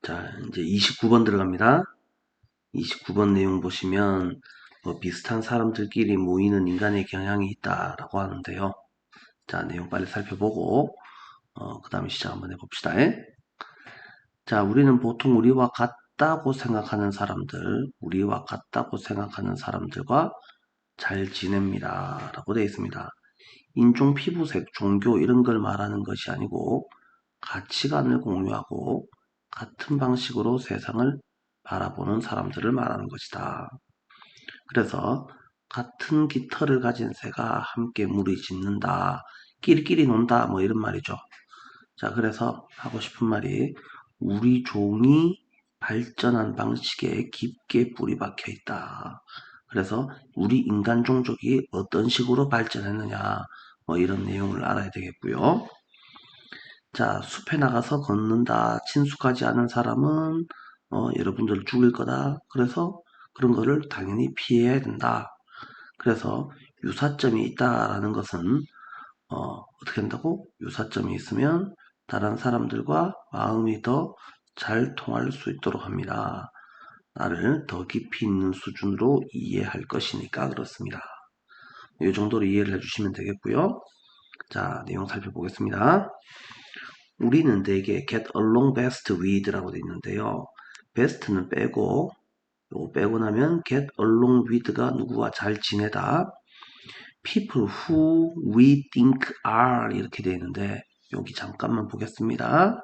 자, 이제 29번 들어갑니다. 29번 내용 보시면 비슷한 사람들끼리 모이는 인간의 경향이 있다라고 하는데요. 자, 내용 빨리 살펴보고 그 다음에 시작 한번 해봅시다. 자, 우리는 보통 우리와 같다고 생각하는 사람들과 잘 지냅니다. 라고 되어 있습니다. 인종, 피부색, 종교 이런 걸 말하는 것이 아니고 가치관을 공유하고 같은 방식으로 세상을 바라보는 사람들을 말하는 것이다. 그래서 같은 깃털을 가진 새가 함께 무리 짓는다. 끼리끼리 논다. 뭐 이런 말이죠. 자, 그래서 하고 싶은 말이 우리 종이 발전한 방식에 깊게 뿌리 박혀 있다. 그래서 우리 인간 종족이 어떤 식으로 발전했느냐 뭐 이런 내용을 알아야 되겠고요. 자, 숲에 나가서 걷는다. 친숙하지 않은 사람은 여러분들 죽일 거다. 그래서 그런 거를 당연히 피해야 된다. 그래서 유사점이 있다라는 것은 어떻게 한다고? 유사점이 있으면 다른 사람들과 마음이 더 잘 통할 수 있도록 합니다. 나를 더 깊이 있는 수준으로 이해할 것이니까 그렇습니다. 이 정도로 이해를 해주시면 되겠고요. 자, 내용 살펴보겠습니다. 우리는 대개 get along best with라고 되어 있는데요. best는 빼고 요거 빼고 나면 get along with가 누구와 잘 지내다. people who we think are 이렇게 되어 있는데 여기 잠깐만 보겠습니다.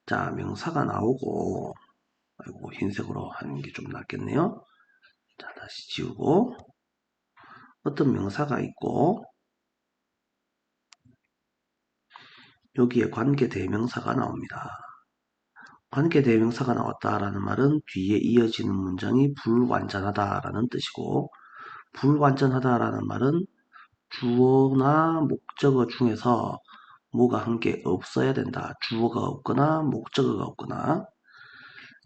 자, 명사가 나오고 아이고, 흰색으로 하는 게 좀 낫겠네요. 자, 다시 지우고 어떤 명사가 있고 여기에 관계 대명사가 나옵니다. 관계 대명사가 나왔다라는 말은 뒤에 이어지는 문장이 불완전하다라는 뜻이고 불완전하다라는 말은 주어나 목적어 중에서 뭐가 한 개 없어야 된다. 주어가 없거나 목적어가 없거나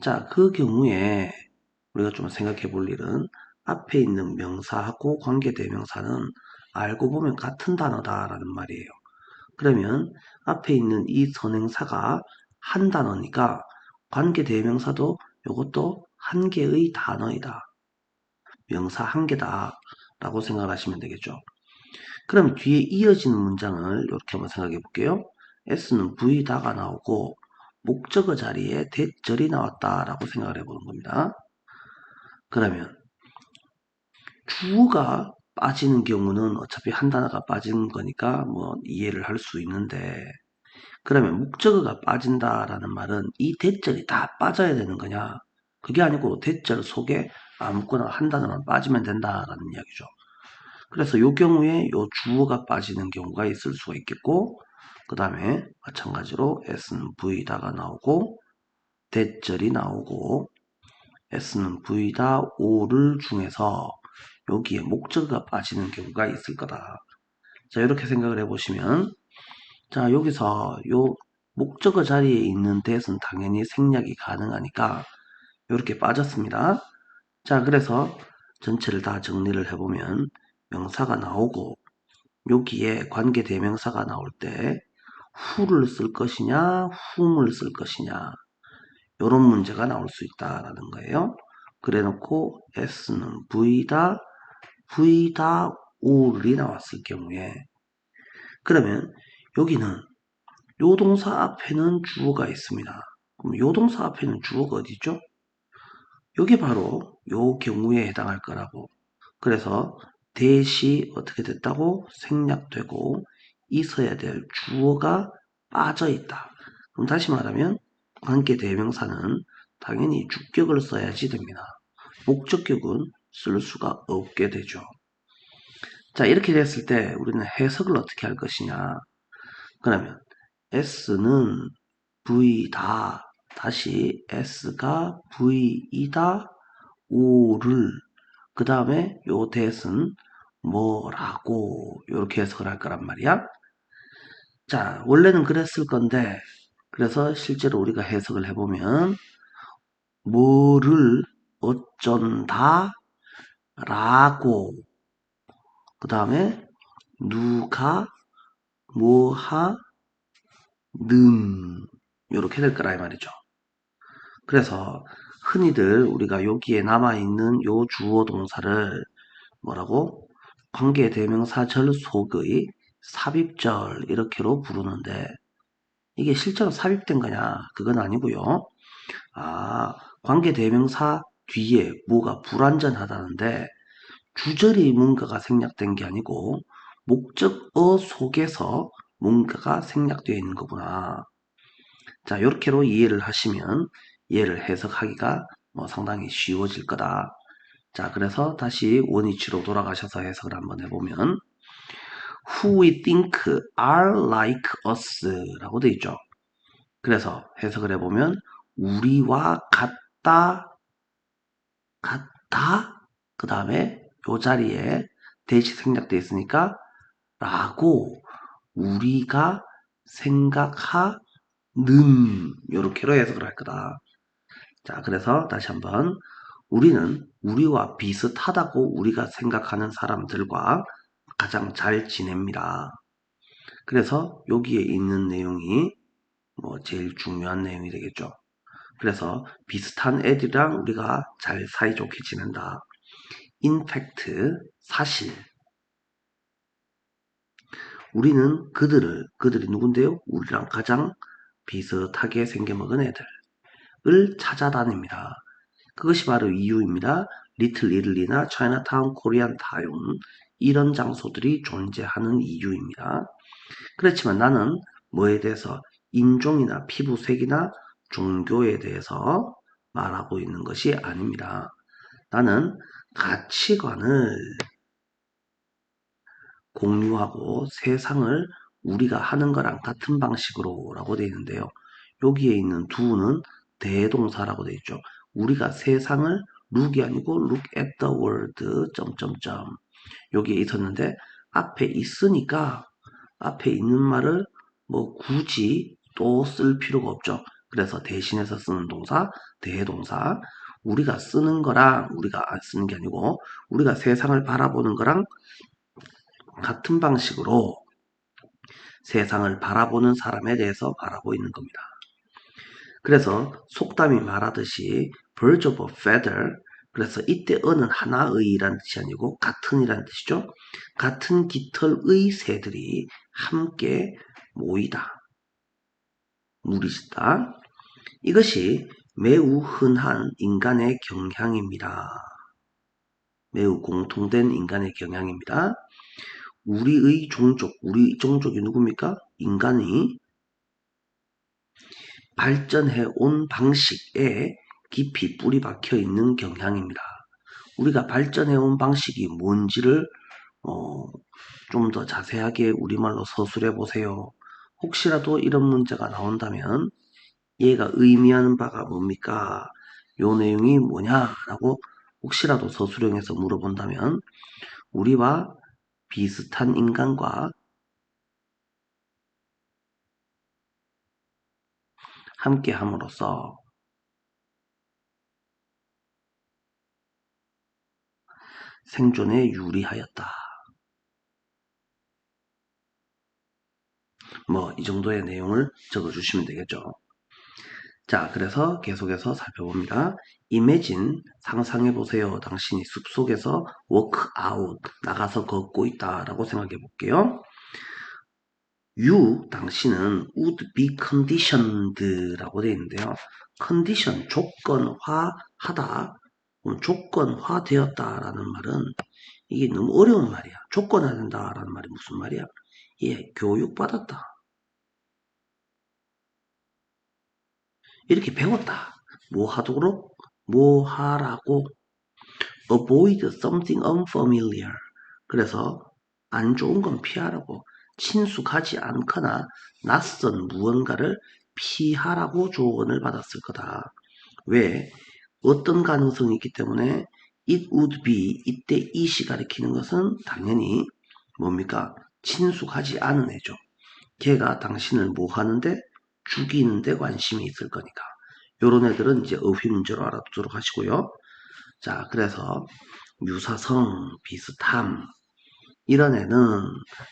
자, 그 경우에 우리가 좀 생각해 볼 일은 앞에 있는 명사하고 관계 대명사는 알고 보면 같은 단어다라는 말이에요. 그러면 앞에 있는 이 선행사가 한 단어니까 관계 대명사도 이것도 한 개의 단어이다. 명사 한 개다 라고 생각하시면 되겠죠. 그럼 뒤에 이어지는 문장을 이렇게 한번 생각해 볼게요. S는 V다가 나오고 목적어 자리에 대절이 나왔다라고 생각을 해보는 겁니다. 그러면 주어가 빠지는 경우는 어차피 한 단어가 빠진 거니까 뭐 이해를 할 수 있는데 그러면 목적어가 빠진다라는 말은 이 대절이 다 빠져야 되는 거냐? 그게 아니고 대절 속에 아무거나 한 단어만 빠지면 된다라는 이야기죠. 그래서 이 경우에 이 주어가 빠지는 경우가 있을 수가 있겠고 그 다음에 마찬가지로 S는 V다가 나오고 대절이 나오고 S는 V다 O를 중에서 여기에 목적어가 빠지는 경우가 있을 거다. 자, 이렇게 생각을 해보시면 자, 여기서 요 목적어 자리에 있는 that은 당연히 생략이 가능하니까 이렇게 빠졌습니다. 자, 그래서 전체를 다 정리를 해보면 명사가 나오고 여기에 관계 대명사가 나올 때 who를 쓸 것이냐 whom을 쓸 것이냐 이런 문제가 나올 수 있다라는 거예요. 그래 놓고 S는 V다 O를 나왔을 경우에 그러면 여기는 요 동사 앞에는 주어가 있습니다. 그럼 요 동사 앞에는 주어가 어디 있죠? 요게 바로 요 경우에 해당할 거라고. 그래서 대시 어떻게 됐다고? 생략되고 있어야 될 주어가 빠져 있다. 그럼 다시 말하면 관계 대명사는 당연히 주격을 써야지 됩니다. 목적격은 쓸 수가 없게 되죠. 자, 이렇게 됐을 때 우리는 해석을 어떻게 할 것이냐. 그러면 S는 V다. 다시 S가 V이다. O를 그 다음에 요 대은 뭐라고 이렇게 해석을 할 거란 말이야. 자, 원래는 그랬을 건데 그래서 실제로 우리가 해석을 해보면 뭐를 어쩐다 라고 그 다음에 누가 뭐하는 이렇게 될 거라 이 말이죠. 그래서 흔히들 우리가 여기에 남아있는 요 주어 동사를 뭐라고? 관계대명사절 속의 삽입절 이렇게로 부르는데 이게 실제로 삽입된 거냐? 그건 아니고요. 관계대명사 뒤에 뭐가 불완전하다는데 주절이 뭔가가 생략된 게 아니고 목적어 속에서 뭔가가 생략되어 있는 거구나. 자, 이렇게로 이해를 하시면 얘를 해석하기가 상당히 쉬워질 거다. 자, 그래서 다시 원위치로 돌아가셔서 해석을 한번 해보면 who we think are like us 라고 되어 있죠. 그래서 해석을 해보면 우리와 같다 그 다음에 요 자리에 대시 생략되어 있으니까 라고 우리가 생각하는 요렇게로 해석을 할 거다. 자, 그래서 다시 한번 우리는 우리와 비슷하다고 우리가 생각하는 사람들과 가장 잘 지냅니다. 그래서 여기에 있는 내용이 제일 중요한 내용이 되겠죠. 그래서 비슷한 애들이랑 우리가 잘 사이좋게 지낸다. In fact, 사실 우리는 그들이 누군데요? 우리랑 가장 비슷하게 생겨먹은 애들을 찾아다닙니다. 그것이 바로 이유입니다. 리틀 이틀리나 차이나타운, 코리안 타운 이런 장소들이 존재하는 이유입니다. 그렇지만 나는 뭐에 대해서 인종이나 피부색이나 종교에 대해서 말하고 있는 것이 아닙니다. 나는 가치관을 공유하고 세상을 우리가 하는 거랑 같은 방식으로 라고 되어 있는데요. 여기에 있는 do는 대동사라고 되어 있죠. 우리가 세상을 look이 아니고 look at the world 점점점 여기에 있었는데 앞에 있으니까 앞에 있는 말을 굳이 또 쓸 필요가 없죠. 그래서 대신해서 쓰는 동사 대동사 우리가 쓰는 거랑 우리가 안 쓰는 게 아니고 우리가 세상을 바라보는 거랑 같은 방식으로 세상을 바라보는 사람에 대해서 말하고 있는 겁니다. 그래서 속담이 말하듯이 birds of a feather 그래서 이때 어는 하나의란 뜻이 아니고 같은이란 뜻이죠. 같은 깃털의 새들이 함께 모이다. 무리짓다. 이것이 매우 흔한 인간의 경향입니다. 매우 공통된 인간의 경향입니다. 우리 종족이 누굽니까? 인간이 발전해 온 방식에 깊이 뿌리 박혀 있는 경향입니다. 우리가 발전해 온 방식이 뭔지를 좀 더 자세하게 우리말로 서술해 보세요. 혹시라도 이런 문제가 나온다면 얘가 의미하는 바가 뭡니까? 요 내용이 뭐냐라고 혹시라도 서술형에서 물어본다면 우리와 비슷한 인간과 함께 함으로써 생존에 유리하였다. 이 정도의 내용을 적어주시면 되겠죠. 자, 그래서 계속해서 살펴봅니다. Imagine, 상상해보세요. 당신이 숲속에서 walk out, 나가서 걷고 있다 라고 생각해 볼게요. You, 당신은 would be conditioned 라고 되어 있는데요. condition, 조건화하다, 조건화되었다 라는 말은 이게 너무 어려운 말이야. 조건화된다 라는 말이 무슨 말이야? 예, 교육받았다. 이렇게 배웠다. 뭐 하도록? 뭐 하라고? Avoid something unfamiliar. 그래서 안 좋은 건 피하라고. 친숙하지 않거나 낯선 무언가를 피하라고 조언을 받았을 거다. 왜? 어떤 가능성이 있기 때문에 it would be 이때 it이 가리키는 것은 당연히 뭡니까? 친숙하지 않은 애죠. 걔가 당신을 뭐 하는데? 죽이는데 관심이 있을 거니까. 요런 애들은 이제 어휘 문제로 알아두도록 하시고요. 자, 그래서 유사성, 비슷함 이런 애는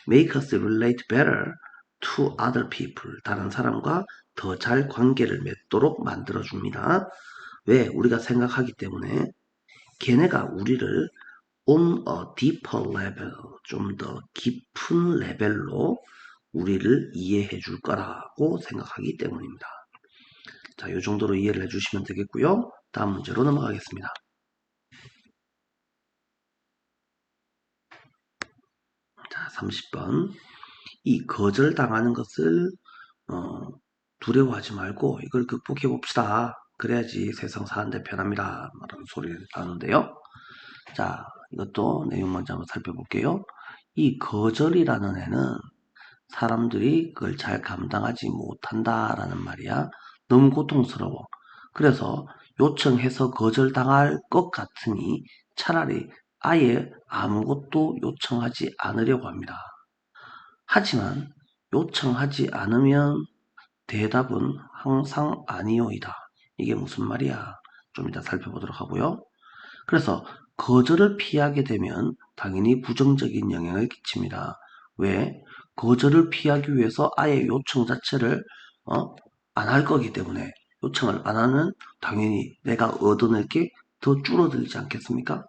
make us relate better to other people 다른 사람과 더 잘 관계를 맺도록 만들어줍니다. 왜? 우리가 생각하기 때문에 걔네가 우리를 on a deeper level, 좀 더 깊은 레벨로 우리를 이해해 줄 거라고 생각하기 때문입니다. 자, 이 정도로 이해를 해주시면 되겠고요. 다음 문제로 넘어가겠습니다. 자, 30번. 이 거절당하는 것을 두려워하지 말고 이걸 극복해 봅시다. 그래야지 세상 사는데 편합니다. 라는 소리를 하는데요. 자, 이것도 내용 먼저 한번 살펴볼게요. 이 거절이라는 애는 사람들이 그걸 잘 감당하지 못한다라는 말이야. 너무 고통스러워. 그래서 요청해서 거절당할 것 같으니 차라리 아예 아무것도 요청하지 않으려고 합니다. 하지만 요청하지 않으면 대답은 항상 아니오이다. 이게 무슨 말이야? 좀 이따 살펴보도록 하고요. 그래서 거절을 피하게 되면 당연히 부정적인 영향을 끼칩니다. 왜? 거절을 피하기 위해서 아예 요청 자체를 안 할 거기 때문에 요청을 안 하면 당연히 내가 얻어낼 게 더 줄어들지 않겠습니까?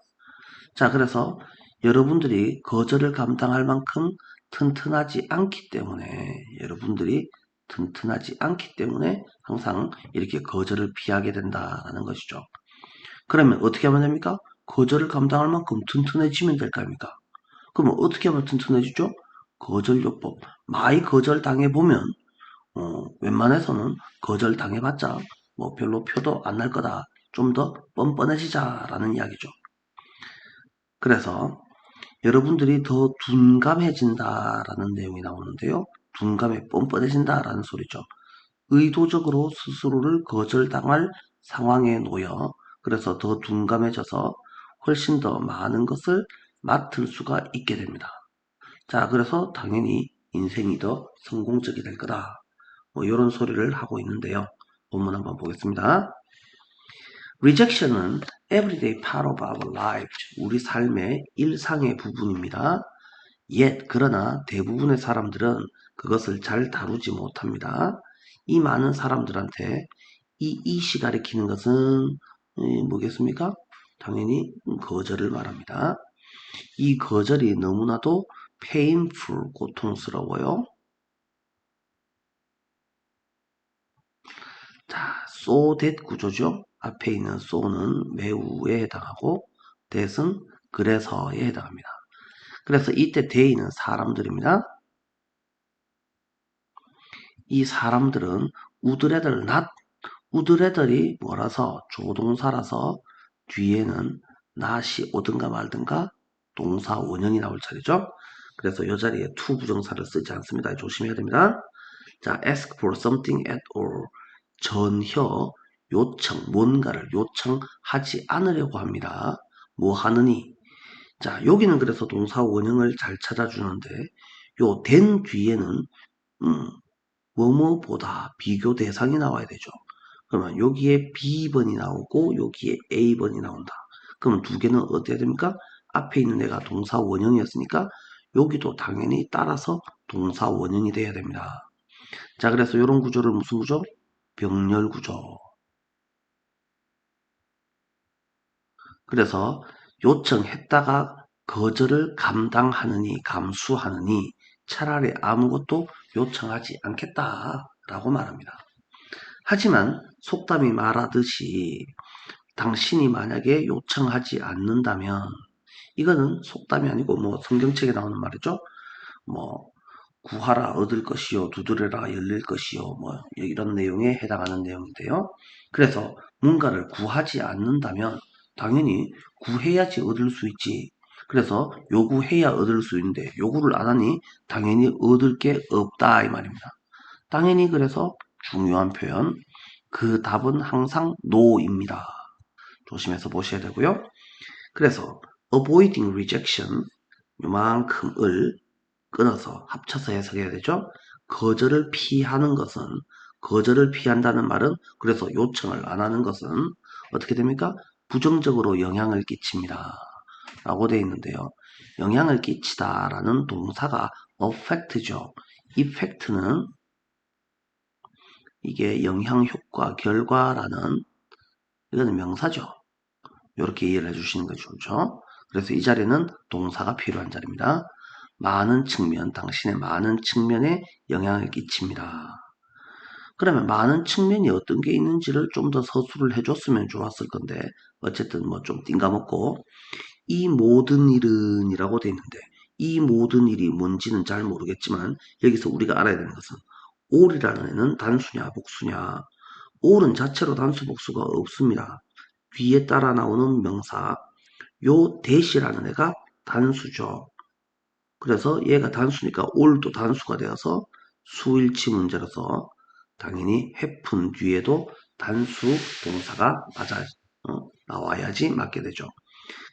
자, 그래서 여러분들이 거절을 감당할 만큼 튼튼하지 않기 때문에 항상 이렇게 거절을 피하게 된다는 것이죠. 그러면 어떻게 하면 됩니까? 거절을 감당할 만큼 튼튼해지면 될 거 아닙니까? 그러면 어떻게 하면 튼튼해지죠? 거절요법. 많이 거절 당해보면 웬만해서는 거절 당해봤자 뭐 별로 표도 안 날 거다. 좀 더 뻔뻔해지자라는 이야기죠. 그래서 여러분들이 더 둔감해진다라는 내용이 나오는데요. 둔감해 뻔뻔해진다라는 소리죠. 의도적으로 스스로를 거절당할 상황에 놓여 그래서 더 둔감해져서 훨씬 더 많은 것을 맡을 수가 있게 됩니다. 자, 그래서 당연히 인생이 더 성공적이 될 거다. 뭐 이런 소리를 하고 있는데요. 본문 한번 보겠습니다. Rejection은 everyday part of our life, 우리 삶의 일상의 부분입니다. Yet, 그러나 대부분의 사람들은 그것을 잘 다루지 못합니다. 이 많은 사람들한테 이 이시 가리키는 것은 뭐겠습니까? 당연히 거절을 말합니다. 이 거절이 너무나도 painful, 고통스러워요. 자, so that 구조죠. 앞에 있는 so는 매우에 해당하고 that은 그래서에 해당합니다. 그래서 이때 they는 사람들입니다. 이 사람들은 우드레들 not 우드레들이 뭐라서 조동사라서 뒤에는 not이 오든가 말든가 동사 원형이 나올 차례죠. 그래서 이 자리에 to 부정사를 쓰지 않습니다. 조심해야 됩니다. 자, ask for something at all. 전혀 요청, 뭔가를 요청하지 않으려고 합니다. 뭐 하느니? 자, 여기는 그래서 동사 원형을 잘 찾아주는데 요 된 뒤에는 뭐뭐보다 비교 대상이 나와야 되죠. 그러면 여기에 B번이 나오고 여기에 A번이 나온다. 그러면 두 개는 어때야 됩니까? 앞에 있는 애가 동사 원형이었으니까 여기도 당연히 따라서 동사 원형이 돼야 됩니다. 자, 그래서 이런 구조를 무슨 구조? 병렬 구조. 그래서 요청했다가 거절을 감당하느니 감수하느니 차라리 아무것도 요청하지 않겠다라고 말합니다. 하지만 속담이 말하듯이 당신이 만약에 요청하지 않는다면 이거는 속담이 아니고 뭐 성경책에 나오는 말이죠. 뭐 구하라 얻을 것이요 두드려라 열릴 것이요 뭐 이런 내용에 해당하는 내용인데요. 그래서 뭔가를 구하지 않는다면 당연히 구해야지 얻을 수 있지. 그래서 요구해야 얻을 수 있는데 요구를 안 하니 당연히 얻을 게 없다 이 말입니다. 당연히 그래서 중요한 표현 그 답은 항상 no입니다. 조심해서 보셔야 되고요. 그래서 avoiding rejection 요만큼을 끊어서 합쳐서 해석해야 되죠. 거절을 피한다는 말은 그래서 요청을 안 하는 것은 어떻게 됩니까? 부정적으로 영향을 끼칩니다. 라고 되어 있는데요. 영향을 끼치다라는 동사가 affect죠. effect는 이게 영향, 효과, 결과라는 이거는 명사죠. 이렇게 이해를 해주시는 게 좋죠. 그래서 이 자리는 동사가 필요한 자리입니다. 많은 측면, 당신의 많은 측면에 영향을 끼칩니다. 그러면 많은 측면이 어떤 게 있는지를 좀 더 서술을 해줬으면 좋았을 건데 어쨌든 뭐 좀 띵가먹고 이 모든 일은 이라고 돼 있는데 이 모든 일이 뭔지는 잘 모르겠지만 여기서 우리가 알아야 되는 것은 all이라는 애는 단수냐 복수냐. all은 자체로 단수 복수가 없습니다. 뒤에 따라 나오는 명사 요 that이라는 애가 단수죠. 그래서 얘가 단수니까 all도 단수가 되어서 수일치 문제라서 당연히 happen 뒤에도 단수 동사가 나와야지 맞게 되죠.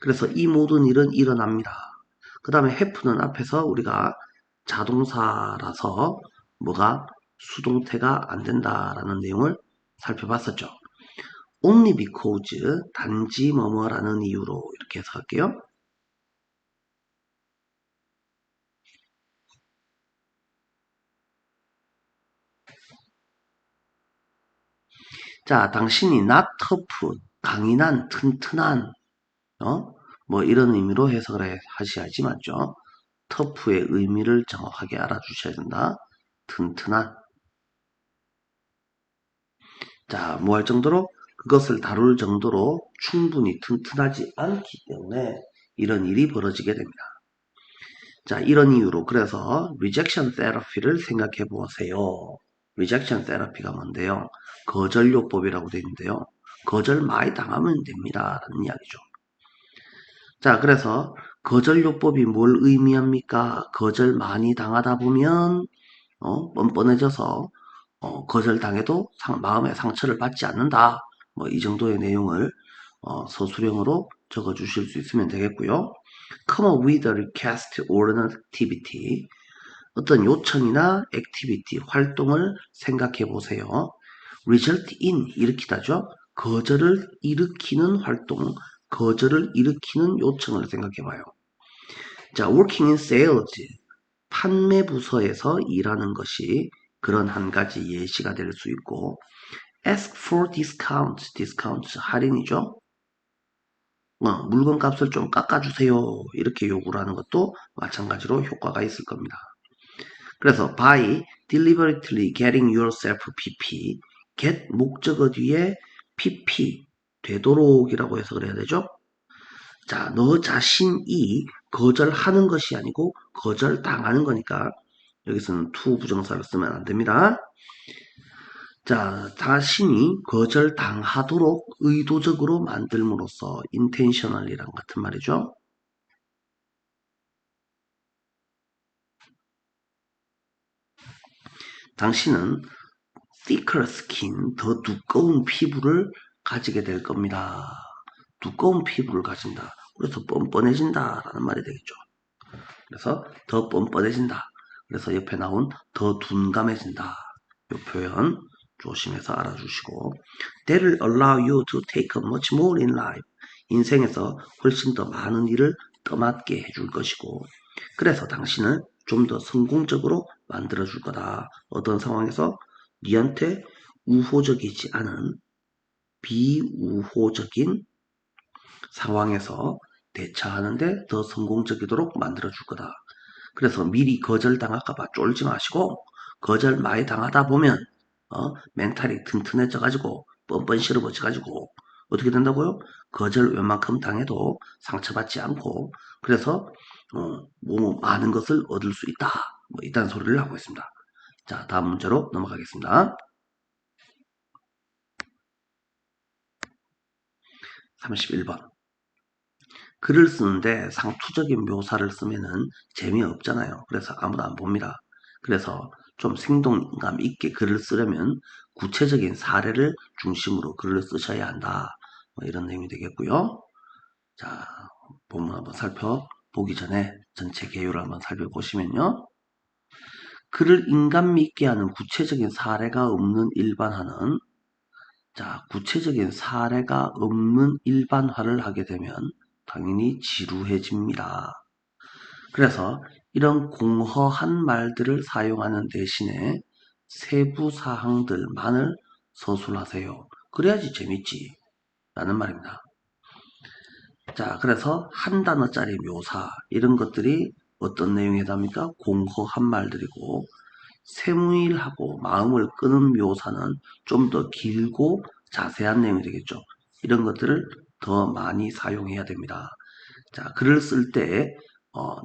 그래서 이 모든 일은 일어납니다. 그 다음에 happen은 앞에서 우리가 자동사라서 뭐가 수동태가 안 된다라는 내용을 살펴봤었죠. only because 단지 뭐뭐라는 이유로 이렇게 해서 할게요. 자, 당신이 not tough, 강인한, 튼튼한, 뭐 이런 의미로 해석을 하셔야지 맞죠? tough의 의미를 정확하게 알아주셔야 된다. 튼튼한. 자, 뭐 할 정도로? 그것을 다룰 정도로 충분히 튼튼하지 않기 때문에 이런 일이 벌어지게 됩니다. 자, 이런 이유로 그래서 rejection therapy를 생각해 보세요. rejection therapy가 뭔데요? 거절요법이라고 되어 있는데요. 거절 많이 당하면 됩니다. 라는 이야기죠. 자, 그래서 거절요법이 뭘 의미합니까? 거절 많이 당하다 보면 뻔뻔해져서 거절당해도 마음의 상처를 받지 않는다. 뭐 이 정도의 내용을 서술형으로 적어 주실 수 있으면 되겠고요. Come up with a request or an activity. 어떤 요청이나 액티비티, 활동을 생각해 보세요. result in, 일으키다죠. 거절을 일으키는 활동, 거절을 일으키는 요청을 생각해 봐요. 자, working in sales, 판매 부서에서 일하는 것이 그런 한 가지 예시가 될 수 있고 ask for discount, discount 할인이죠. 물건 값을 좀 깎아주세요. 이렇게 요구를 하는 것도 마찬가지로 효과가 있을 겁니다. 그래서 by deliberately getting yourself PP, get 목적어 뒤에 PP, 되도록이라고 해석을 해야 되죠. 자, 너 자신이 거절하는 것이 아니고 거절당하는 거니까 여기서는 to 부정사를 쓰면 안 됩니다. 자, 자신이 거절당하도록 의도적으로 만들므로써 intentional이란 같은 말이죠. 당신은 thicker skin, 더 두꺼운 피부를 가지게 될 겁니다. 두꺼운 피부를 가진다. 그래서 뻔뻔해진다라는 말이 되겠죠. 그래서 더 뻔뻔해진다. 그래서 옆에 나온 더 둔감해진다. 이 표현 조심해서 알아주시고 That'll allow you to take on much more in life. 인생에서 훨씬 더 많은 일을 떠맡게 해줄 것이고 그래서 당신을 좀 더 성공적으로 만들어줄 거다. 어떤 상황에서 니한테 우호적이지 않은 비우호적인 상황에서 대처하는데 더 성공적이도록 만들어줄 거다. 그래서 미리 거절당할까봐 쫄지 마시고 거절 많이 당하다 보면 멘탈이 튼튼해져가지고 뻔뻔 실어버져가지고 어떻게 된다고요? 거절 웬만큼 당해도 상처받지 않고 그래서 뭐 많은 것을 얻을 수 있다. 뭐 이딴 소리를 하고 있습니다. 자, 다음 문제로 넘어가겠습니다. 31번. 글을 쓰는데 상투적인 묘사를 쓰면은 재미없잖아요. 그래서 아무도 안 봅니다. 그래서 좀 생동감 있게 글을 쓰려면 구체적인 사례를 중심으로 글을 쓰셔야 한다. 뭐 이런 내용이 되겠고요. 자, 본문 한번 살펴보기 전에 전체 개요를 한번 살펴보시면요. 글을 인간미 있게 하는 구체적인 사례가 없는 일반화는 자, 구체적인 사례가 없는 일반화를 하게 되면 당연히 지루해집니다. 그래서 이런 공허한 말들을 사용하는 대신에 세부 사항들만을 서술하세요. 그래야지 재밌지. 라는 말입니다. 자, 그래서 한 단어짜리 묘사 이런 것들이 어떤 내용에 해당합니까? 공허한 말들이고 세무일하고 마음을 끄는 묘사는 좀 더 길고 자세한 내용이 되겠죠. 이런 것들을 더 많이 사용해야 됩니다. 자, 글을 쓸 때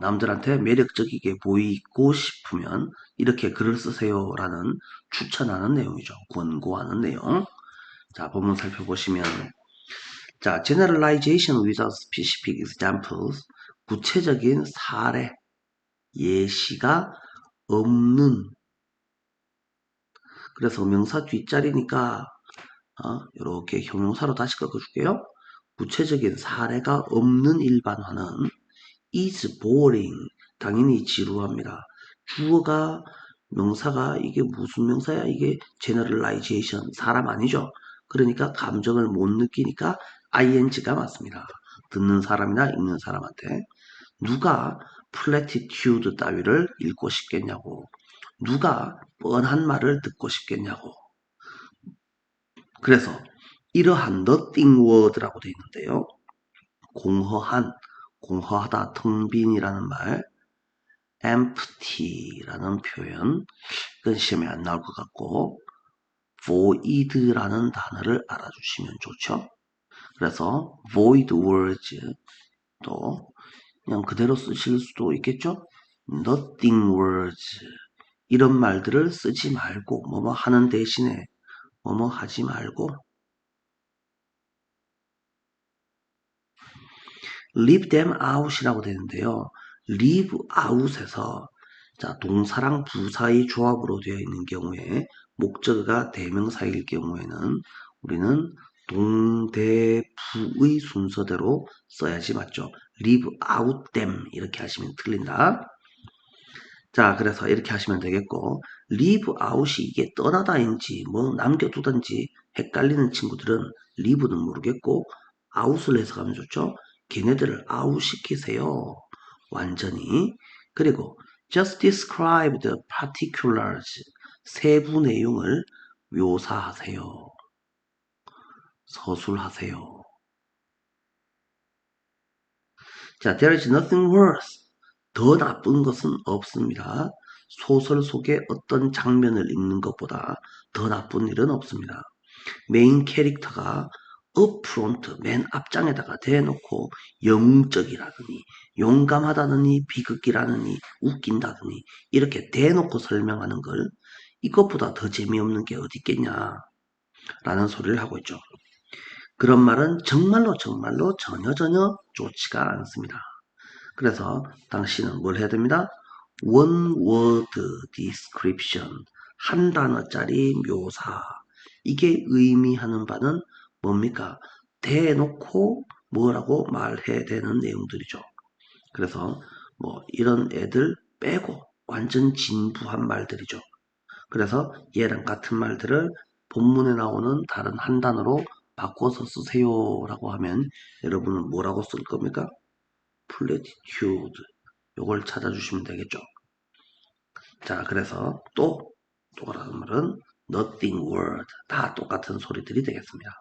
남들한테 매력적이게 보이고 싶으면 이렇게 글을 쓰세요라는 추천하는 내용이죠. 권고하는 내용. 자, 본문 살펴보시면 자, generalization without specific examples 구체적인 사례, 예시가 없는 그래서 명사 뒷자리니까 이렇게 형용사로 다시 꺾어줄게요. 구체적인 사례가 없는 일반화는 is boring. 당연히 지루합니다. 주어가 명사가 이게 무슨 명사야? 이게 generalization 사람 아니죠? 그러니까 감정을 못 느끼니까 ing가 맞습니다. 듣는 사람이나 읽는 사람한테 누가 platitude 따위를 읽고 싶겠냐고 누가 뻔한 말을 듣고 싶겠냐고 그래서 이러한 nothing word라고 되어 있는데요. 공허한, 공허하다, 텅 빈이라는 말, empty라는 표현, 이건 시험에 안 나올 것 같고, void라는 단어를 알아주시면 좋죠. 그래서 void words 또 그냥 그대로 쓰실 수도 있겠죠. nothing words 이런 말들을 쓰지 말고 뭐뭐 하는 대신에 뭐뭐 하지 말고 leave them out이라고 되는데요. leave out에서 자, 동사랑 부사의 조합으로 되어 있는 경우에 목적어가 대명사일 경우에는 우리는 동대부의 순서대로 써야지 맞죠. leave out them 이렇게 하시면 틀린다. 자, 그래서 이렇게 하시면 되겠고 leave out이 이게 떠나다인지 뭐 남겨두든지 헷갈리는 친구들은 leave는 모르겠고 out을 해석하면 좋죠. 걔네들을 out 시키세요. 완전히. 그리고 just describe the particulars. 세부 내용을 묘사하세요. 서술하세요. 자, there is nothing worse. 더 나쁜 것은 없습니다. 소설 속의 어떤 장면을 읽는 것보다 더 나쁜 일은 없습니다. 메인 캐릭터가 upfront, 맨 앞장에다가 대놓고 영웅적이라더니 용감하다더니 비극기라더니 웃긴다더니 이렇게 대놓고 설명하는 걸 이것보다 더 재미없는 게 어디 있겠냐 라는 소리를 하고 있죠. 그런 말은 정말로 전혀 좋지가 않습니다. 그래서 당신은 뭘 해야 됩니다? One word description 한 단어짜리 묘사 이게 의미하는 바는 뭡니까? 대놓고 뭐라고 말해야 되는 내용들이죠. 그래서 뭐 이런 애들 빼고 완전 진부한 말들이죠. 그래서 얘랑 같은 말들을 본문에 나오는 다른 한 단어로 바꿔서 쓰세요 라고 하면 여러분은 뭐라고 쓸 겁니까? platitude 요걸 찾아주시면 되겠죠. 자, 그래서 또 똑같은 말은 nothing word 다 똑같은 소리들이 되겠습니다.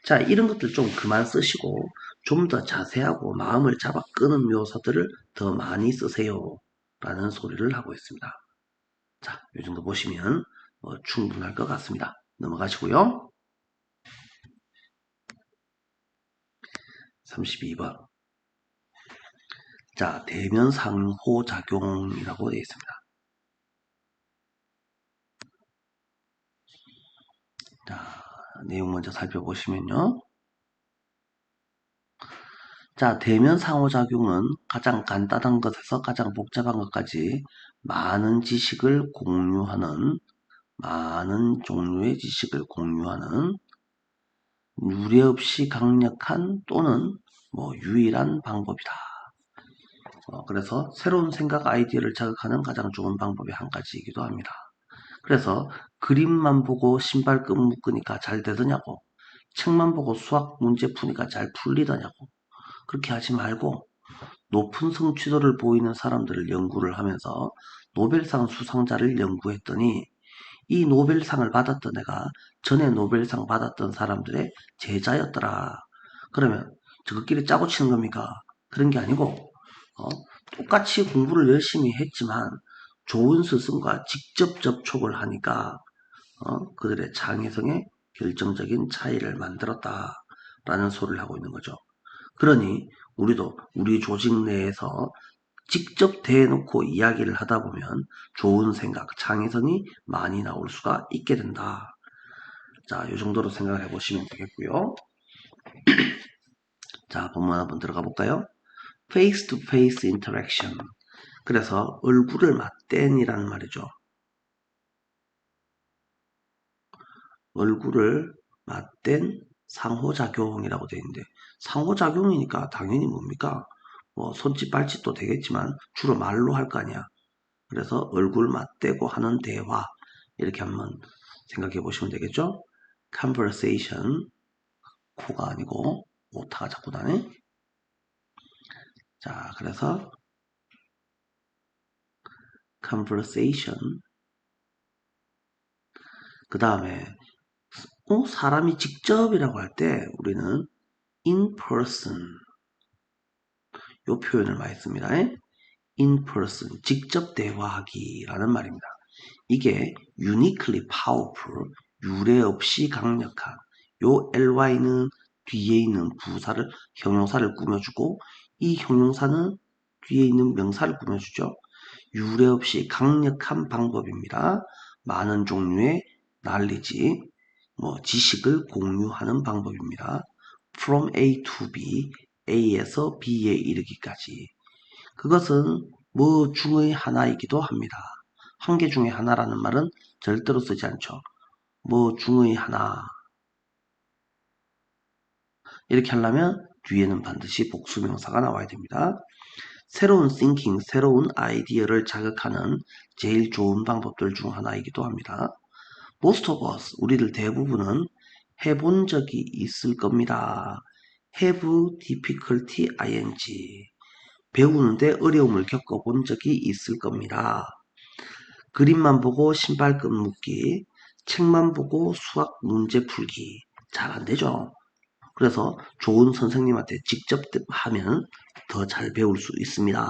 자, 이런 것들 좀 그만 쓰시고 좀 더 자세하고 마음을 잡아 끄는 묘사들을 더 많이 쓰세요 라는 소리를 하고 있습니다. 자, 이 정도 보시면 충분할 것 같습니다. 넘어가시고요. 32번. 자, 대면 상호작용이라고 되어 있습니다. 자, 내용 먼저 살펴보시면요. 자, 대면 상호작용은 가장 간단한 것에서 가장 복잡한 것까지 많은 지식을 공유하는, 많은 종류의 지식을 공유하는 유례없이 강력한 또는 유일한 방법이다. 그래서 새로운 생각 아이디어를 자극하는 가장 좋은 방법의 한 가지이기도 합니다. 그래서 그림만 보고 신발끈 묶으니까 잘 되더냐고, 책만 보고 수학 문제 푸니까 잘 풀리더냐고, 그렇게 하지 말고 높은 성취도를 보이는 사람들을 연구를 하면서 노벨상 수상자를 연구했더니 이 노벨상을 받았던 애가 전에 노벨상 받았던 사람들의 제자였더라. 그러면 저것끼리 짜고 치는 겁니까? 그런 게 아니고 어, 똑같이 공부를 열심히 했지만 좋은 스승과 직접 접촉을 하니까 그들의 창의성에 결정적인 차이를 만들었다라는 소리를 하고 있는 거죠. 그러니 우리도 우리 조직 내에서 직접 대놓고 이야기를 하다 보면 좋은 생각, 창의성이 많이 나올 수가 있게 된다. 자, 이 정도로 생각해 보시면 되겠고요. 자, 본문 한번 들어가 볼까요? Face to face interaction. 그래서 얼굴을 맞댄이라는 말이죠. 얼굴을 맞댄 상호작용이라고 되어 있는데 상호작용이니까 당연히 뭡니까? 뭐 손짓 발짓도 되겠지만 주로 말로 할 거 아니야. 그래서 얼굴 맞대고 하는 대화 이렇게 한번 생각해 보시면 되겠죠? conversation 코가 아니고 오타가 자꾸 나네. 자, 그래서 conversation 그 다음에 사람이 직접이라고 할 때 우리는 in person 요 표현을 많이 씁니다. in person 직접 대화하기라는 말입니다. 이게 uniquely powerful 유례 없이 강력한 요 ly는 뒤에 있는 부사를 형용사를 꾸며주고 이 형용사는 뒤에 있는 명사를 꾸며주죠. 유례 없이 강력한 방법입니다. 많은 종류의 knowledge, 지식을 공유하는 방법입니다. From A to B, A에서 B에 이르기까지. 그것은 뭐 중의 하나이기도 합니다. 한 개 중에 하나라는 말은 절대로 쓰지 않죠. 뭐 중의 하나. 이렇게 하려면 뒤에는 반드시 복수명사가 나와야 됩니다. 새로운 thinking, 새로운 아이디어를 자극하는 제일 좋은 방법들 중 하나이기도 합니다. Most of us, 우리들 대부분은 해본 적이 있을 겁니다. Have difficulty ing. 배우는데 어려움을 겪어본 적이 있을 겁니다. 그림만 보고 신발끈 묶기, 책만 보고 수학 문제 풀기. 잘 안 되죠. 그래서 좋은 선생님한테 직접 하면 더 잘 배울 수 있습니다.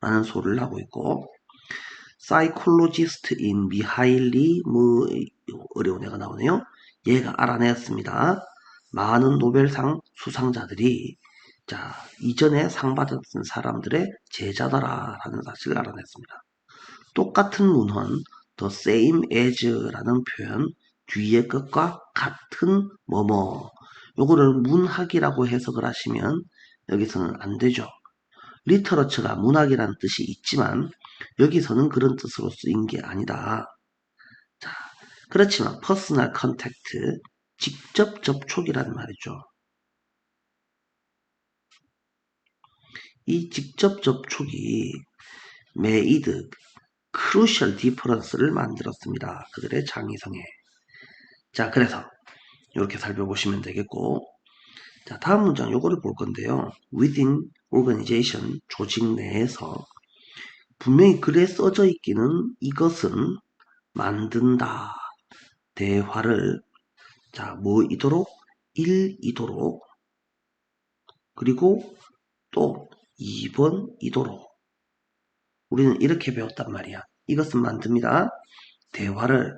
라는 소리를 하고 있고 psychologist in 미하일리 어려운 애가 나오네요. 얘가 알아냈습니다. 많은 노벨상 수상자들이 이전에 상 받았던 사람들의 제자다라는 사실을 알아냈습니다. 똑같은 문헌 the same as라는 표현 뒤에 것과 같은 뭐뭐 요거를 문학이라고 해석을 하시면 여기서는 안 되죠. 리터러처가 문학이라는 뜻이 있지만 여기서는 그런 뜻으로 쓰인 게 아니다. 자, 그렇지만 퍼스널 컨택트 직접 접촉이라는 말이죠. 이 직접 접촉이 made crucial difference를 만들었습니다. 그들의 창의성에. 자, 그래서 이렇게 살펴보시면 되겠고 자, 다음 문장 요거를 볼 건데요. within organization 조직 내에서 분명히 글에 써져 있기는 이것은 만든다. 대화를 뭐이도록 1이도록 그리고 또 2번이도록 우리는 이렇게 배웠단 말이야. 이것은 만듭니다. 대화를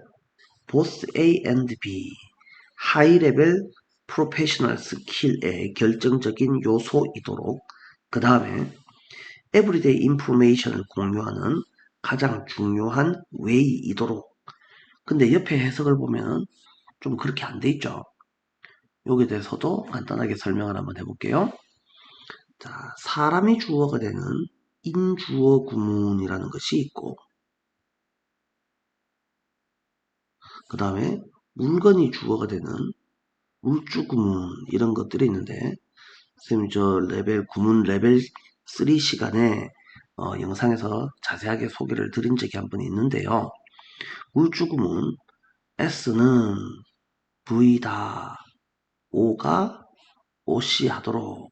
both A and B 하이 레벨 프로페셔널 스킬의 결정적인 요소이도록 그 다음에 에브리데이 인포메이션을 공유하는 가장 중요한 웨이이도록 근데 옆에 해석을 보면 좀 그렇게 안 돼 있죠. 여기에 대해서도 간단하게 설명을 한번 해볼게요. 자, 사람이 주어가 되는 인주어 구문이라는 것이 있고 그 다음에 물건이 주어가 되는 물주 구문 이런 것들이 있는데 선생님 저 구문 레벨 3 시간에 영상에서 자세하게 소개를 드린 적이 한 번 있는데요. 물주 구문 S는 V다. O가 OC 하도록.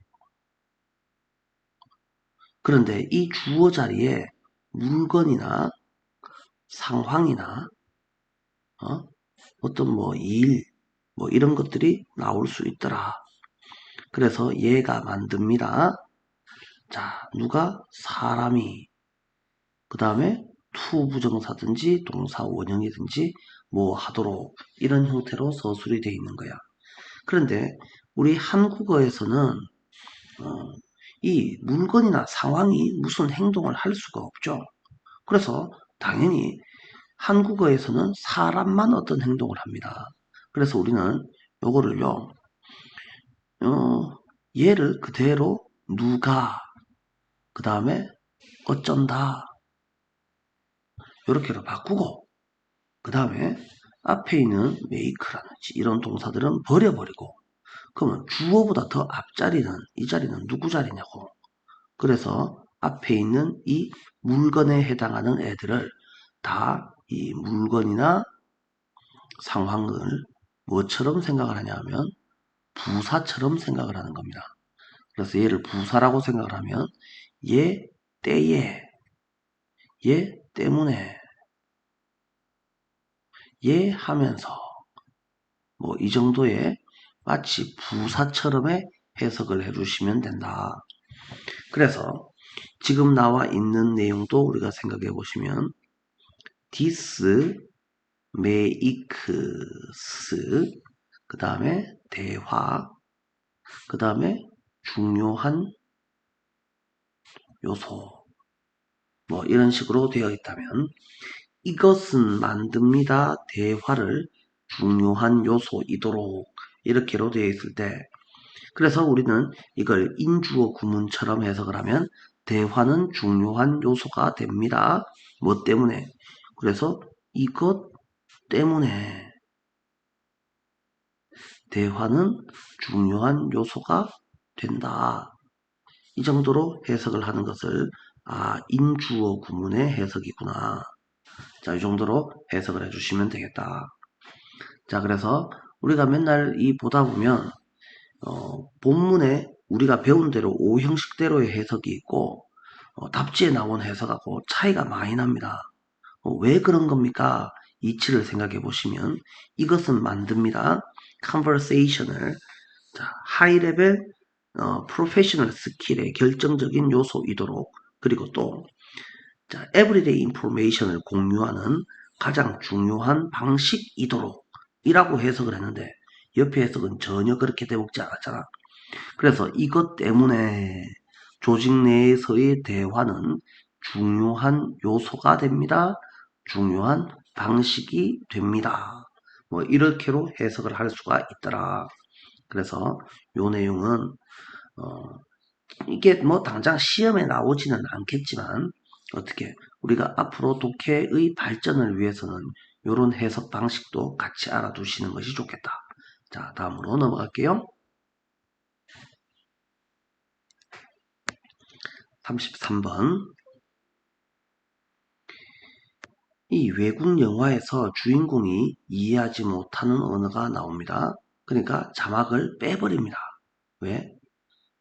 그런데 이 주어 자리에 물건이나 상황이나 어떤 뭐 일, 뭐 이런 것들이 나올 수 있더라. 그래서 얘가 만듭니다. 자, 누가? 사람이. 그 다음에 to 부정사든지 동사 원형이든지 뭐 하도록 이런 형태로 서술이 되어 있는 거야. 그런데 우리 한국어에서는 이 물건이나 상황이 무슨 행동을 할 수가 없죠. 그래서 당연히 한국어에서는 사람만 어떤 행동을 합니다. 그래서 우리는 요거를요, 얘를 그대로 누가, 그 다음에 어쩐다, 요렇게로 바꾸고, 그 다음에 앞에 있는 make라든지 이런 동사들은 버려버리고, 그러면 주어보다 더 앞자리는, 이 자리는 누구 자리냐고. 그래서 앞에 있는 이 물건에 해당하는 애들을 다 이 물건이나 상황을 뭐처럼 생각을 하냐면 부사처럼 생각을 하는 겁니다. 그래서 얘를 부사라고 생각을 하면 얘 때에, 얘 때문에, 얘 하면서 뭐 이 정도의 마치 부사처럼의 해석을 해주시면 된다. 그래서 지금 나와 있는 내용도 우리가 생각해 보시면 this makes 그 다음에 대화 그 다음에 중요한 요소 뭐 이런 식으로 되어 있다면 이것은 만듭니다. 대화를 중요한 요소이도록 이렇게로 되어 있을 때 그래서 우리는 이걸 인주어 구문처럼 해석을 하면 대화는 중요한 요소가 됩니다. 뭐 때문에? 그래서 이것 때문에 대화는 중요한 요소가 된다. 이 정도로 해석을 하는 것을 인주어 구문의 해석이구나. 자, 이 정도로 해석을 해주시면 되겠다. 자, 그래서 우리가 맨날 이 보다 보면 본문에 우리가 배운 대로 오형식대로의 해석이 있고 답지에 나온 해석하고 차이가 많이 납니다. 왜 그런 겁니까? 이치를 생각해 보시면 이것은 만듭니다. conversation을 하이 레벨 프로페셔널 스킬의 결정적인 요소이도록 그리고 또 everyday information을 공유하는 가장 중요한 방식이도록 이라고 해석을 했는데 옆에 해석은 전혀 그렇게 되먹지 않았잖아. 그래서 이것 때문에 조직 내에서의 대화는 중요한 요소가 됩니다. 중요한 방식이 됩니다. 뭐 이렇게로 해석을 할 수가 있더라. 그래서 요 내용은 이게 뭐 당장 시험에 나오지는 않겠지만 어떻게 우리가 앞으로 독해의 발전을 위해서는 이런 해석 방식도 같이 알아두시는 것이 좋겠다. 자, 다음으로 넘어갈게요. 33번. 이 외국 영화에서 주인공이 이해하지 못하는 언어가 나옵니다. 그러니까 자막을 빼버립니다. 왜?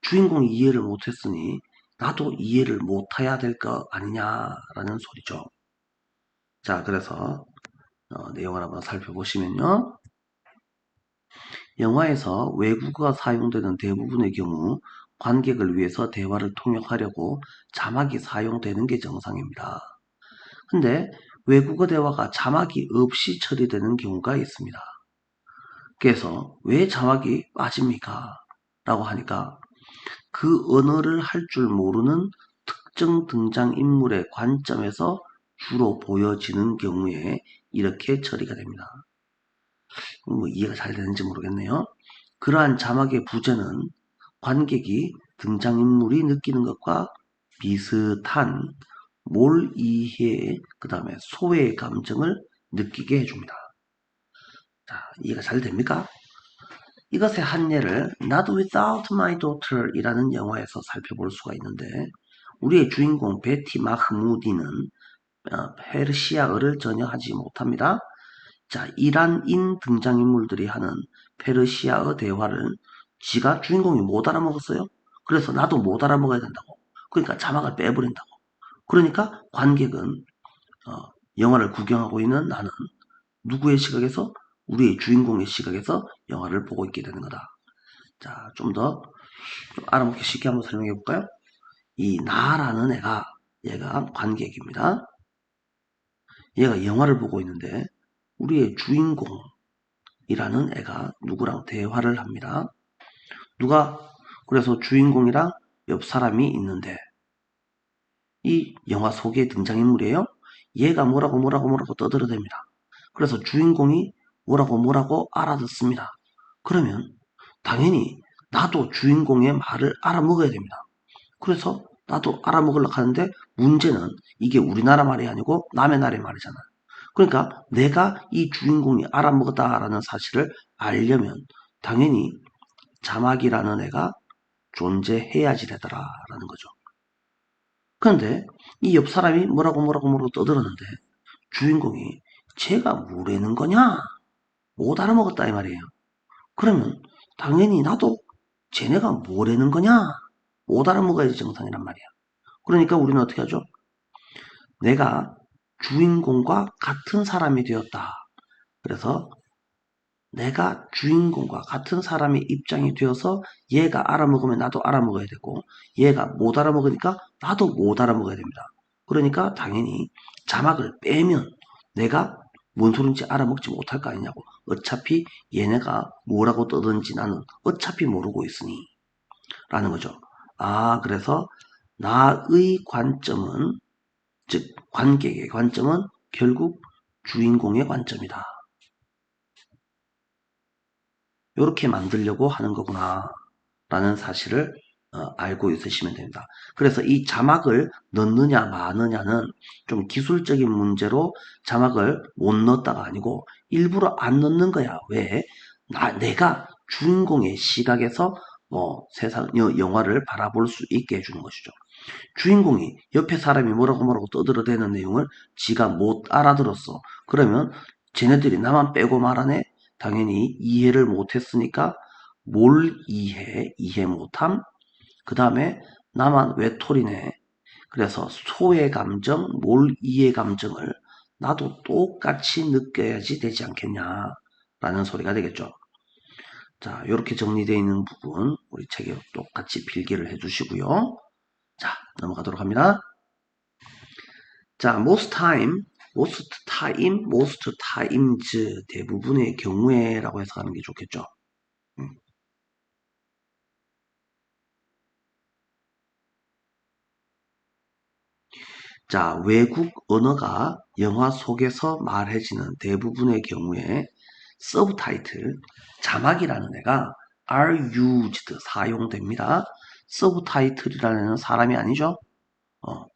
주인공이 이해를 못했으니 나도 이해를 못해야 될 거 아니냐라는 소리죠. 자, 그래서 내용을 한번 살펴보시면요. 영화에서 외국어가 사용되는 대부분의 경우 관객을 위해서 대화를 통역하려고 자막이 사용되는 게 정상입니다. 근데 외국어 대화가 자막이 없이 처리되는 경우가 있습니다. 그래서 왜 자막이 빠집니까? 라고 하니까 그 언어를 할 줄 모르는 특정 등장인물의 관점에서 주로 보여지는 경우에 이렇게 처리가 됩니다. 뭐 이해가 잘 되는지 모르겠네요. 그러한 자막의 부재는 관객이 등장인물이 느끼는 것과 비슷한 몰이해 그 다음에 소외의 감정을 느끼게 해줍니다. 자, 이해가 잘 됩니까? 이것의 한 예를 Not Without My Daughter 이라는 영화에서 살펴볼 수가 있는데 우리의 주인공 베티 마흐무디는 페르시아어를 전혀 하지 못합니다. 자, 이란인 등장인물들이 하는 페르시아어 대화를 지가 주인공이 못 알아먹었어요. 그래서 나도 못 알아먹어야 된다고. 그러니까 자막을 빼버린다고. 그러니까 관객은 영화를 구경하고 있는 나는 누구의 시각에서? 우리의 주인공의 시각에서 영화를 보고 있게 되는 거다. 자, 좀 더 알아먹기 쉽게 한번 설명해 볼까요? 이 나라는 얘가 관객입니다. 얘가 영화를 보고 있는데 우리의 주인공이라는 애가 누구랑 대화를 합니다. 그래서 주인공이랑 옆 사람이 있는데 이 영화 속의 등장인물이에요. 얘가 뭐라고 떠들어댑니다. 그래서 주인공이 뭐라고 알아듣습니다. 그러면 당연히 나도 주인공의 말을 알아먹어야 됩니다. 그래서 나도 알아먹으려고 하는데 문제는 이게 우리나라 말이 아니고 남의 나라의 말이잖아요. 그러니까 내가 이 주인공이 알아먹었다라는 사실을 알려면 당연히 자막이라는 애가 존재해야지 되더라라는 거죠. 그런데 이 옆 사람이 뭐라고 떠들었는데 주인공이 쟤가 뭐라는 거냐? 못 알아먹었다 이 말이에요. 그러면 당연히 나도 쟤네가 뭐라는 거냐? 못 알아먹어야지 정상이란 말이야. 그러니까 우리는 어떻게 하죠? 내가 주인공과 같은 사람이 되었다. 그래서 내가 주인공과 같은 사람의 입장이 되어서 얘가 알아먹으면 나도 알아먹어야 되고 얘가 못 알아먹으니까 나도 못 알아먹어야 됩니다. 그러니까 당연히 자막을 빼면 내가 뭔 소린지 알아먹지 못할 거 아니냐고. 어차피 얘네가 뭐라고 떠든지 나는 어차피 모르고 있으니 라는 거죠. 그래서 나의 관점은 즉 관객의 관점은 결국 주인공의 관점이다. 이렇게 만들려고 하는 거구나 라는 사실을 알고 있으시면 됩니다. 그래서 이 자막을 넣느냐 마느냐는 좀 기술적인 문제로 자막을 못 넣었다가 아니고 일부러 안 넣는 거야. 왜? 내가 주인공의 시각에서 세상 영화를 바라볼 수 있게 해주는 것이죠. 주인공이 옆에 사람이 뭐라고 떠들어대는 내용을 지가 못 알아들었어. 그러면 쟤네들이 나만 빼고 말하네? 당연히 이해를 못했으니까 뭘 이해 못함? 그 다음에 나만 외톨이네. 그래서 소외 감정, 뭘 이해 감정을 나도 똑같이 느껴야지 되지 않겠냐 라는 소리가 되겠죠. 자, 이렇게 정리되어 있는 부분 우리 책에 똑같이 필기를 해주시고요. 자, 넘어가도록 합니다. 자, most times, 대부분의 경우에라고 해석하는 게 좋겠죠. 자, 외국 언어가 영화 속에서 말해지는 대부분의 경우에 서브타이틀, 자막이라는 애가 are used, 사용됩니다. 서브타이틀이라는 애는 사람이 아니죠.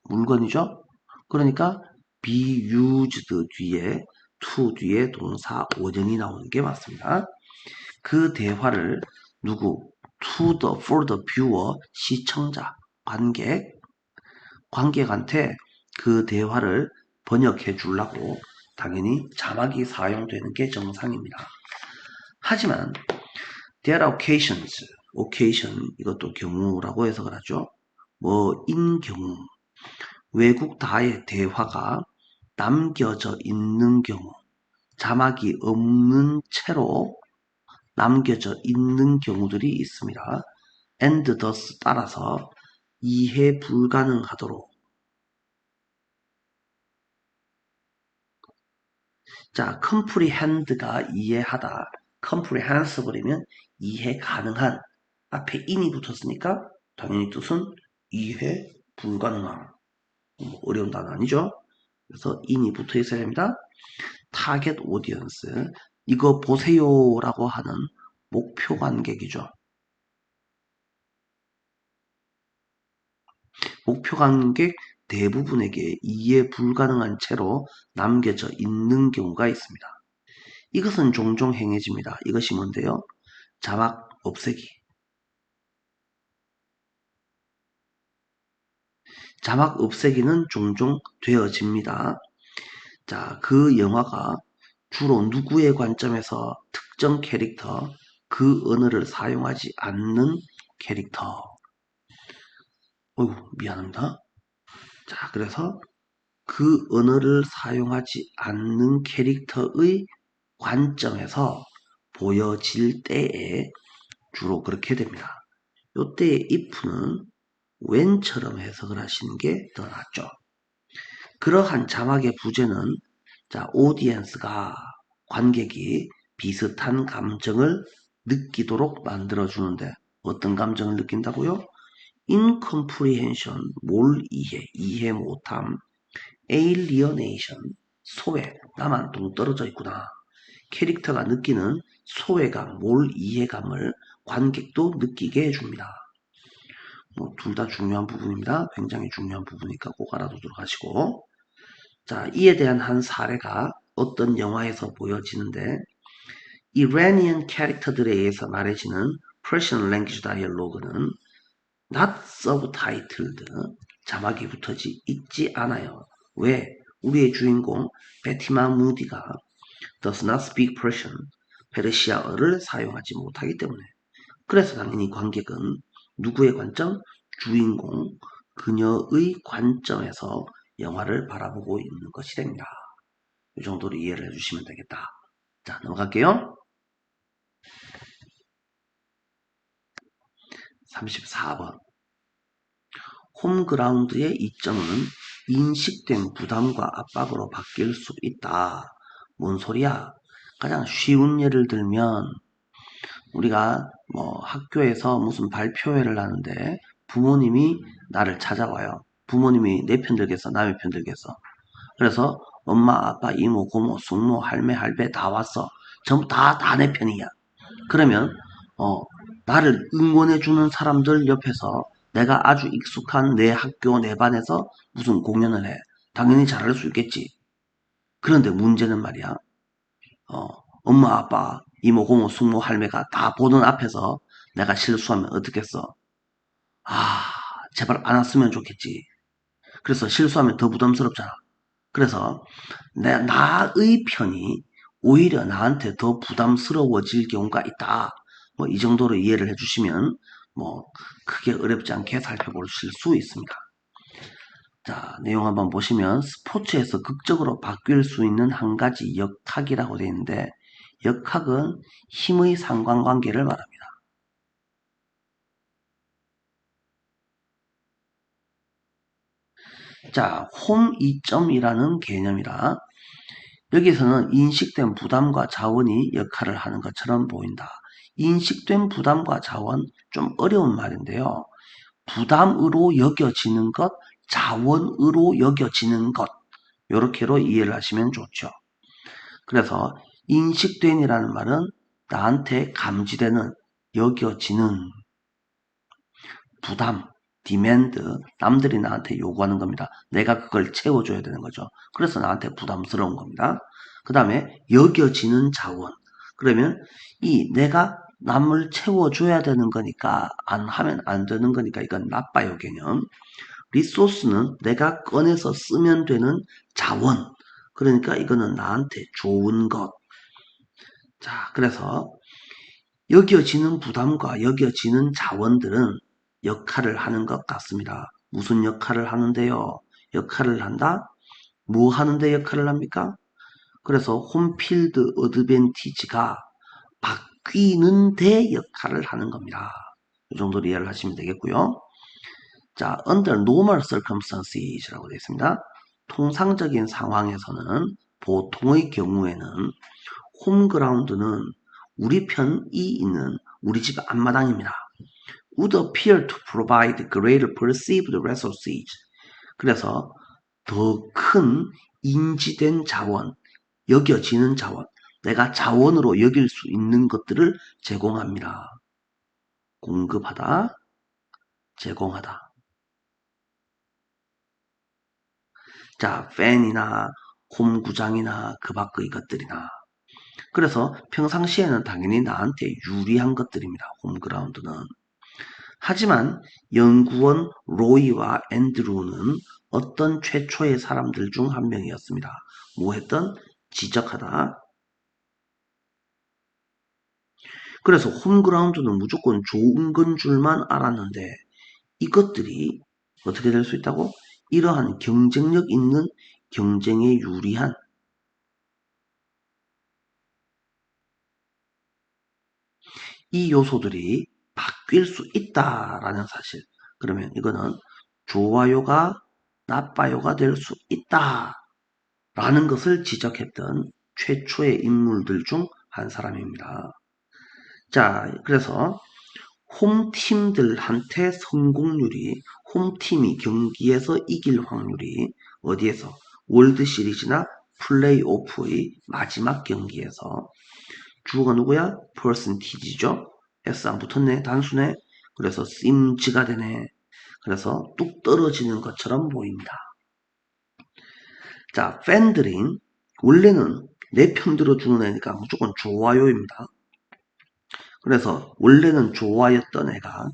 물건이죠. 그러니까 be used 뒤에 to 뒤에 동사 원형이 나오는 게 맞습니다. 그 대화를 for the viewer, 시청자, 관객한테 그 대화를 번역해 주려고 당연히 자막이 사용되는 게 정상입니다. 하지만 there are occasion 이것도 경우라고 해석을 하죠. in 경우 외국 다의 대화가 남겨져 있는 경우 자막이 없는 채로 남겨져 있는 경우들이 있습니다. and thus 따라서 이해 불가능하도록 자, comprehend가 이해하다 comprehensible이면 이해 가능한 앞에 in이 붙었으니까 당연히 뜻은 이해 불가능한 어려운 단어 아니죠? 그래서 in이 붙어 있어야 됩니다. target audience 이거 보세요라고 하는 목표 관객이죠. 목표 관객 대부분에게 이해 불가능한 채로 남겨져 있는 경우가 있습니다. 이것은 종종 행해집니다. 이것이 뭔데요? 자막 없애기. 자막 없애기는 종종 되어집니다. 자, 그 영화가 주로 누구의 관점에서 특정 캐릭터, 그 언어를 사용하지 않는 캐릭터. 미안합니다. 자, 그래서 그 언어를 사용하지 않는 캐릭터의 관점에서 보여질 때에 주로 그렇게 됩니다. 요때의 if는 when처럼 해석을 하시는 게 더 낫죠. 그러한 자막의 부제는 자, audience가 관객이 비슷한 감정을 느끼도록 만들어주는데 어떤 감정을 느낀다고요? incomprehension, 뭘 이해 못함, alienation, 소외, 나만 동떨어져 있구나. 캐릭터가 느끼는 소외감, 이해감을 관객도 느끼게 해줍니다. 둘 다 중요한 부분입니다. 굉장히 중요한 부분이니까 꼭 알아두도록 하시고. 자, 이에 대한 한 사례가 어떤 영화에서 보여지는데, 이라니안 캐릭터들에 의해서 말해지는 Persian language dialogue는 not subtitled, 자막이 붙어지 있지 않아요. 왜? 우리의 주인공 베티마 무디가 does not speak Persian, 페르시아어를 사용하지 못하기 때문에. 그래서 당연히 관객은 누구의 관점? 주인공, 그녀의 관점에서 영화를 바라보고 있는 것이 됩니다. 이 정도로 이해를 해주시면 되겠다. 자, 넘어갈게요. 34번. 홈그라운드의 이점은 인식된 부담과 압박으로 바뀔 수 있다. 뭔 소리야? 가장 쉬운 예를 들면 우리가 학교에서 무슨 발표회를 하는데 부모님이 나를 찾아와요. 부모님이 내 편 들겠어, 남의 편 들겠어. 그래서 엄마, 아빠, 이모, 고모, 숙모, 할매, 할배 다 왔어. 전부 다 내 편이야. 그러면 나를 응원해주는 사람들 옆에서 내가 아주 익숙한 내 학교, 내 반에서 무슨 공연을 해. 당연히 잘할 수 있겠지. 그런데 문제는 말이야. 엄마, 아빠, 이모, 고모, 숙모, 할매가 다 보는 앞에서 내가 실수하면 어떻겠어? 제발 안 왔으면 좋겠지. 그래서 실수하면 더 부담스럽잖아. 그래서 나의 편이 오히려 나한테 더 부담스러워질 경우가 있다. 이 정도로 이해를 해주시면 크게 어렵지 않게 살펴보실 수 있습니다. 자, 내용 한번 보시면 스포츠에서 극적으로 바뀔 수 있는 한 가지 역학이라고 되어 있는데 역학은 힘의 상관관계를 말합니다. 자, 홈 이점이라는 개념이라 여기서는 인식된 부담과 자원이 역할을 하는 것처럼 보인다. 인식된 부담과 자원, 좀 어려운 말인데요. 부담으로 여겨지는 것, 자원으로 여겨지는 것, 요렇게로 이해를 하시면 좋죠. 그래서 인식된이라는 말은 나한테 감지되는, 여겨지는 부담, 디맨드, 남들이 나한테 요구하는 겁니다. 내가 그걸 채워줘야 되는 거죠. 그래서 나한테 부담스러운 겁니다. 그 다음에 여겨지는 자원. 그러면 내가 남을 채워줘야 되는 거니까 안 하면 안 되는 거니까 이건 나빠요, 개념. 리소스는 내가 꺼내서 쓰면 되는 자원. 그러니까 이거는 나한테 좋은 것. 자, 그래서 여겨지는 부담과 여겨지는 자원들은 역할을 하는 것 같습니다. 무슨 역할을 하는데요? 역할을 한다? 뭐 하는데 역할을 합니까? 그래서 홈필드 어드밴티지가 바뀌는 데 역할을 하는 겁니다. 이 정도로 이해를 하시면 되겠고요. 자, under normal circumstances라고 되어 있습니다. 통상적인 상황에서는 보통의 경우에는 홈그라운드는 우리 편이 있는 우리 집 앞마당입니다. would appear to provide greater perceived resources. 그래서 더 큰 인지된 자원, 여겨지는 자원, 내가 자원으로 여길 수 있는 것들을 제공합니다. 공급하다, 제공하다. 자, 팬이나 홈구장이나 그 밖의 것들이나. 그래서 평상시에는 당연히 나한테 유리한 것들입니다. 홈그라운드는. 하지만 연구원 로이와 앤드루는 어떤 최초의 사람들 중 한 명이었습니다. 뭐 했던? 지적하다. 그래서 홈그라운드는 무조건 좋은 건 줄만 알았는데 이것들이 어떻게 될 수 있다고? 이러한 경쟁력 있는 경쟁에 유리한 이 요소들이 바뀔 수 있다라는 사실. 그러면 이거는 좋아요가 나빠요가 될 수 있다라는 것을 지적했던 최초의 인물들 중 한 사람입니다. 자, 그래서 홈팀들한테 성공률이, 홈팀이 경기에서 이길 확률이 어디에서? 월드 시리즈나 플레이오프의 마지막 경기에서. 주어가 누구야? 퍼센티지죠. S 안 붙었네. 단수네. 그래서 심즈가 되네. 그래서 뚝 떨어지는 것처럼 보입니다. 자, 팬들인 원래는 내 편 들어주는 애니까 무조건 좋아요입니다. 그래서 원래는 좋아였던 애가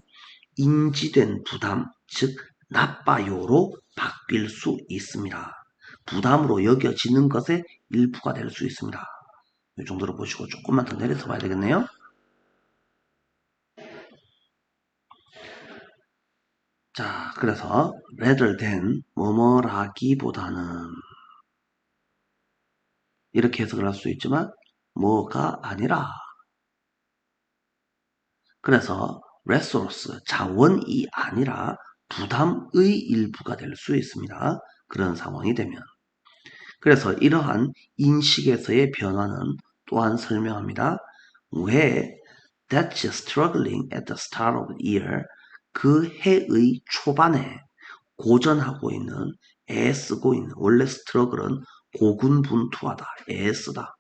인지된 부담, 즉 나빠요로 바뀔 수 있습니다. 부담으로 여겨지는 것의 일부가 될 수 있습니다. 이 정도로 보시고 조금만 더 내려서 봐야 되겠네요. 자, 그래서 rather than 뭐뭐라기보다는 이렇게 해석을 할 수 있지만 뭐가 아니라, 그래서 resource, 자원이 아니라 부담의 일부가 될 수 있습니다. 그런 상황이 되면. 그래서 이러한 인식에서의 변화는 또한 설명합니다. 왜 that's struggling at the start of the year, 그 해의 초반에 고전하고 있는, 애쓰고 있는, 원래 스트러글은 고군분투하다, 애쓰다.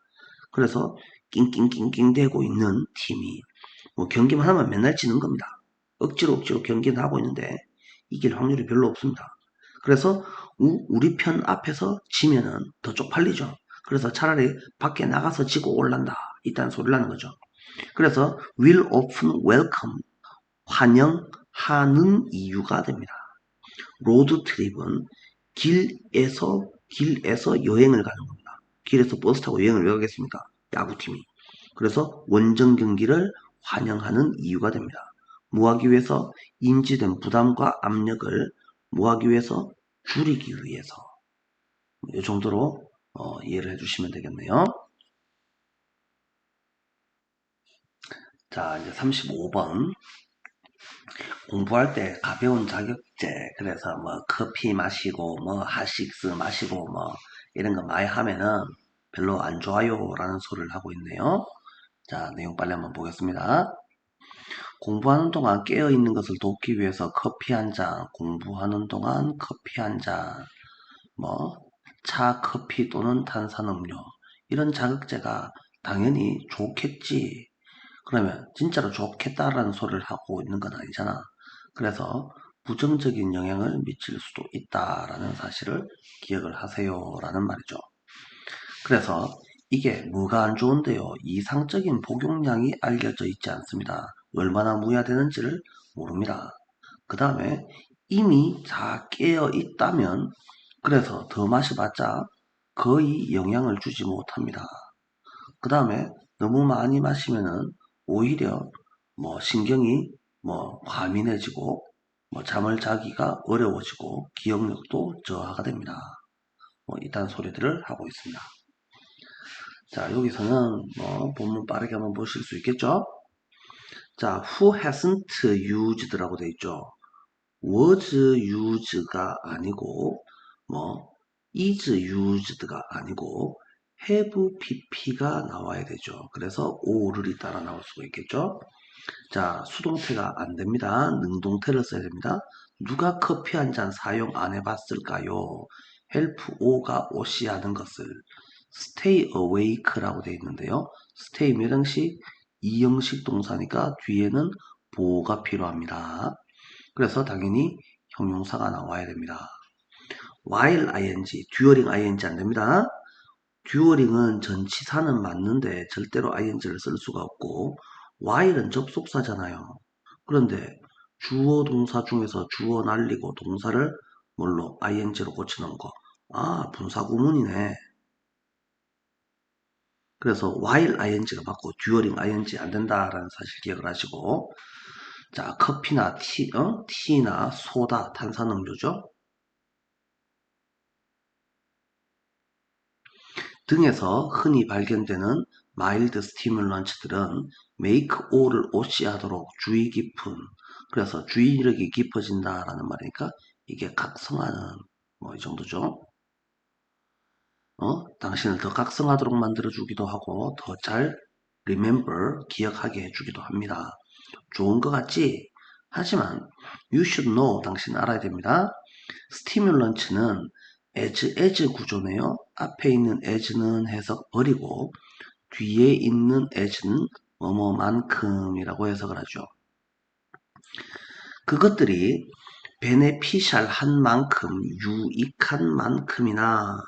그래서 낑낑낑낑 대고 있는 팀이 뭐 경기만 하면 맨날 지는 겁니다. 억지로 경기는 하고 있는데 이길 확률이 별로 없습니다. 그래서 우리 편 앞에서 지면은 더 쪽팔리죠. 그래서 차라리 밖에 나가서 지고 올란다, 이딴 소리를 하는 거죠. 그래서 will often welcome, 환영하는 이유가 됩니다. 로드 트립은 길에서 여행을 가는 겁니다. 길에서 버스 타고 여행을 왜 가겠습니까? 야구팀이. 그래서 원정 경기를 환영하는 이유가 됩니다. 뭐 하기 위해서? 인지된 부담과 압력을 뭐 하기 위해서? 줄이기 위해서. 이 정도로 이해를 해주시면 되겠네요. 자, 이제 35번. 공부할 때 가벼운 자격제, 그래서 뭐 커피 마시고 뭐 핫식스 마시고 뭐 이런 거 많이 하면은 별로 안 좋아요 라는 소리를 하고 있네요. 자, 내용 빨리 한번 보겠습니다. 공부하는 동안 깨어있는 것을 돕기 위해서 커피 한 잔, 공부하는 동안 커피 한 잔, 뭐 차, 커피 또는 탄산음료, 이런 자극제가 당연히 좋겠지. 그러면 진짜로 좋겠다라는 소리를 하고 있는 건 아니잖아. 그래서 부정적인 영향을 미칠 수도 있다라는 사실을 기억을 하세요라는 말이죠. 그래서 이게 뭐가 안 좋은데요? 이상적인 복용량이 알려져 있지 않습니다. 얼마나 무야 되는지를 모릅니다. 그 다음에 이미 다 깨어 있다면, 그래서 더 마셔봤자 거의 영향을 주지 못합니다. 그 다음에 너무 많이 마시면은 오히려 뭐 신경이 뭐 과민해지고 뭐 잠을 자기가 어려워지고 기억력도 저하가 됩니다. 뭐 이딴 소리들을 하고 있습니다. 자, 여기서는 뭐 본문 빠르게 한번 보실 수 있겠죠? 자, who hasn't used라고 돼 있죠. was used가 아니고 뭐 is used가 아니고 have pp가 나와야 되죠. 그래서 or를 따라 나올 수가 있겠죠. 자, 수동태가 안 됩니다. 능동태를 써야 됩니다. 누가 커피 한 잔 사용 안 해봤을까요? help o가 오시 하는 것을 stay awake라고 되어 있는데요. stay 몇 형식? 2형식 동사니까 뒤에는 보호가 필요합니다. 그래서 당연히 형용사가 나와야 됩니다. while ing, during ing 안 됩니다. during은 전치사는 맞는데 절대로 ing를 쓸 수가 없고 while은 접속사잖아요. 그런데 주어 동사 중에서 주어 날리고 동사를 뭘로 ing로 고쳐놓은 거. 아, 분사구문이네. 그래서 while ing가 맞고 during ing 안 된다라는 사실 기억을 하시고, 자, 커피나 티나 소다, 탄산음료죠. 등에서 흔히 발견되는 마일드 스티뮬런츠들은 make all을 오시하도록 주의 깊은, 그래서 주의력이 깊어진다라는 말이니까 이게 각성하는 뭐 이 정도죠. 당신을 더 각성하도록 만들어주기도 하고 더 잘 remember, 기억하게 해주기도 합니다. 좋은 것 같지? 하지만 you should know, 당신은 알아야 됩니다. 스티뮬런츠는 as 구조네요. 앞에 있는 as는 해석 버리고 뒤에 있는 as는 뭐뭐만큼이라고 해석을 하죠. 그것들이 베네피셜한 만큼, 유익한 만큼이나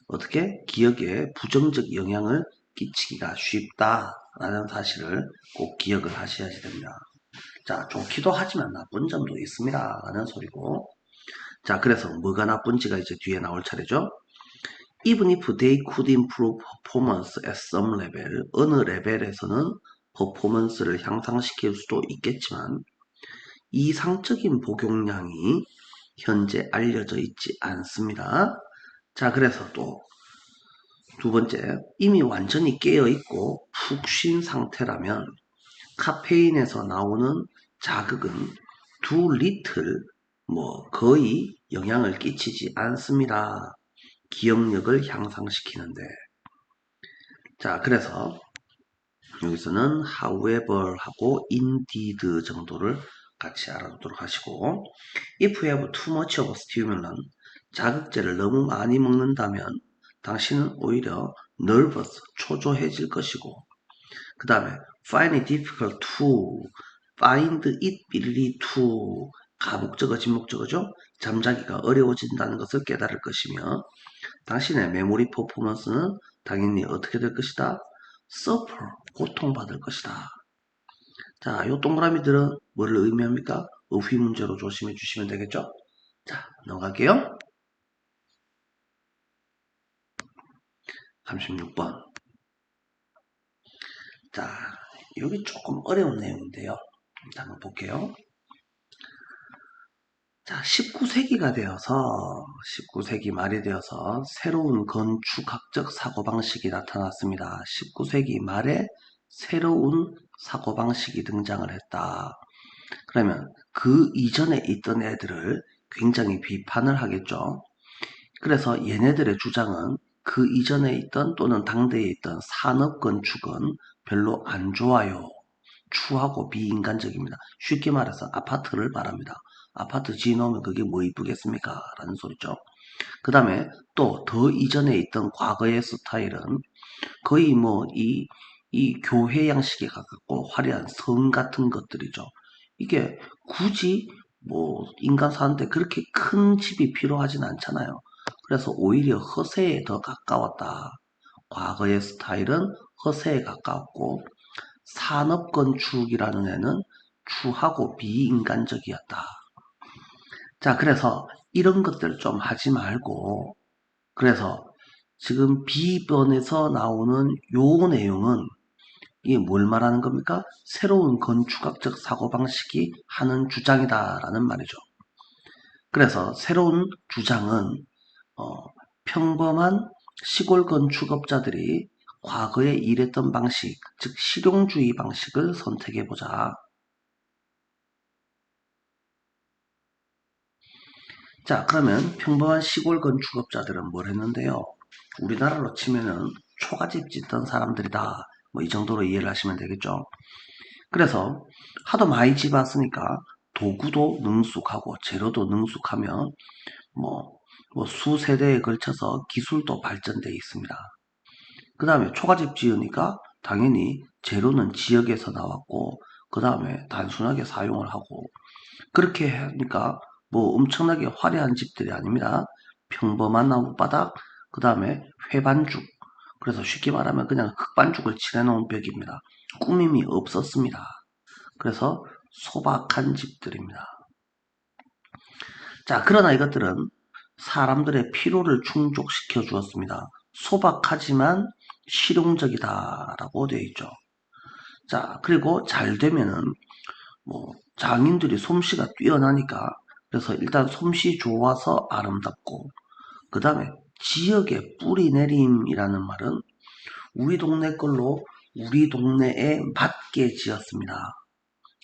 어떻게 기억에 부정적 영향을 끼치기가 쉽다라는 사실을 꼭 기억을 하셔야 됩니다. 자, 좋기도 하지만 나쁜 점도 있습니다 라는 소리고, 자, 그래서 뭐가 나쁜지가 이제 뒤에 나올 차례죠. Even if they could improve performance at some level, 어느 레벨에서는 퍼포먼스를 향상시킬 수도 있겠지만 이상적인 복용량이 현재 알려져 있지 않습니다. 자, 그래서 또 두 번째, 이미 완전히 깨어있고 푹 쉰 상태라면 카페인에서 나오는 자극은 too little, 거의 영향을 끼치지 않습니다. 기억력을 향상시키는데. 자, 그래서 여기서는 however 하고 indeed 정도를 같이 알아두도록 하시고, if you have too much of a stimulant, 자극제를 너무 많이 먹는다면 당신은 오히려 nervous, 초조해질 것이고, 그 다음에 find it difficult to, find it really to, 가목적어, 진목적어죠? 잠자기가 어려워진다는 것을 깨달을 것이며, 당신의 메모리 퍼포먼스는 당연히 어떻게 될 것이다? suffer, 고통받을 것이다. 자, 요 동그라미들은 뭐를 의미합니까? 어휘 문제로 조심해 주시면 되겠죠? 자, 넘어갈게요. 36번. 자, 여기 조금 어려운 내용인데요. 한번 볼게요. 자, 19세기가 되어서 19세기 말이 되어서 새로운 건축학적 사고방식이 나타났습니다. 19세기 말에 새로운 사고방식이 등장을 했다. 그러면 그 이전에 있던 애들을 굉장히 비판을 하겠죠. 그래서 얘네들의 주장은 그 이전에 있던 또는 당대에 있던 산업 건축은 별로 안 좋아요. 추하고 비인간적입니다. 쉽게 말해서 아파트를 말합니다. 아파트 지어놓으면 그게 뭐 이쁘겠습니까? 라는 소리죠. 그 다음에 또 더 이전에 있던 과거의 스타일은 거의 이 교회 양식에 가깝고 화려한 성 같은 것들이죠. 이게 굳이 인간 사는데 그렇게 큰 집이 필요하진 않잖아요. 그래서 오히려 허세에 더 가까웠다. 과거의 스타일은 허세에 가까웠고 산업건축이라는 애는 추하고 비인간적이었다. 자, 그래서 이런 것들 좀 하지 말고, 그래서 지금 B번에서 나오는 요 내용은 이게 뭘 말하는 겁니까? 새로운 건축학적 사고방식이 하는 주장이다라는 말이죠. 그래서 새로운 주장은 평범한 시골 건축업자들이 과거에 일했던 방식, 즉 실용주의 방식을 선택해보자. 자, 그러면 평범한 시골 건축업자들은 뭘 했는데요? 우리나라로 치면은 초가집 짓던 사람들이다. 이 정도로 이해를 하시면 되겠죠. 그래서 하도 많이 집었으니까 도구도 능숙하고 재료도 능숙하면 수세대에 걸쳐서 기술도 발전되어 있습니다. 그 다음에 초가집 지으니까 당연히 재료는 지역에서 나왔고 그 다음에 단순하게 사용을 하고 그렇게 하니까 엄청나게 화려한 집들이 아닙니다. 평범한 나무바닥, 그 다음에 회반죽. 그래서 쉽게 말하면 그냥 흙반죽을 칠해놓은 벽입니다. 꾸밈이 없었습니다. 그래서 소박한 집들입니다. 자, 그러나 이것들은 사람들의 필요를 충족시켜 주었습니다. 소박하지만 실용적이다라고 되어 있죠. 자, 그리고 잘 되면은 장인들이 솜씨가 뛰어나니까 그래서 일단 솜씨 좋아서 아름답고 그 다음에 지역의 뿌리 내림이라는 말은 우리 동네 걸로 우리 동네에 맞게 지었습니다.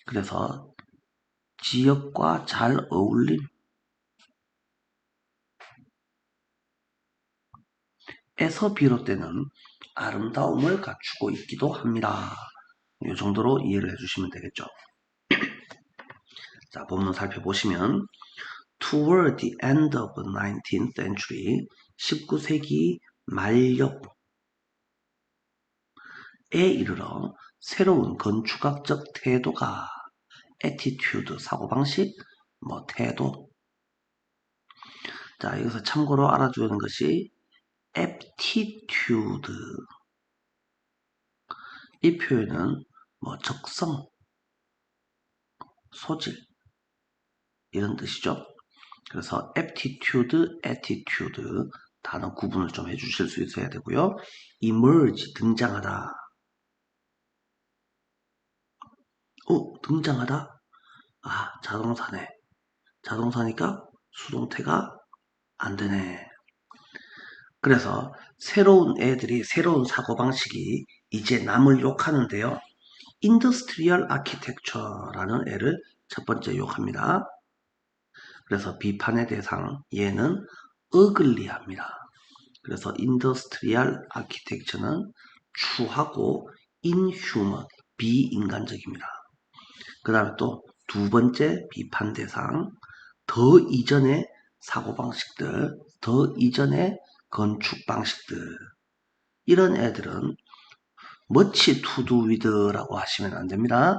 그래서 지역과 잘 어울림 에서 비롯되는 아름다움을 갖추고 있기도 합니다. 이 정도로 이해를 해주시면 되겠죠. 자, 본문 살펴보시면 Toward the end of the 19th century, 19세기 말엽에 이르러 새로운 건축학적 태도가 attitude, 사고방식, 태도. 자, 여기서 참고로 알아두는 것이 aptitude. 이 표현은 적성, 소질 이런 뜻이죠. 그래서 aptitude, attitude 단어 구분을 좀 해주실 수 있어야 되고요. emerge, 등장하다. 등장하다? 자동사네. 자동사니까 수동태가 안 되네. 그래서 새로운 애들이 새로운 사고방식이 이제 남을 욕하는데요. Industrial Architecture라는 애를 첫 번째 욕합니다. 그래서 비판의 대상 얘는 ugly합니다. 그래서 Industrial Architecture는 추하고 inhuman, 비인간적입니다. 그 다음에 또 두 번째 비판 대상 더 이전의 사고방식들, 더 이전의 건축 방식들 이런 애들은 much to do with라고 하시면 안 됩니다.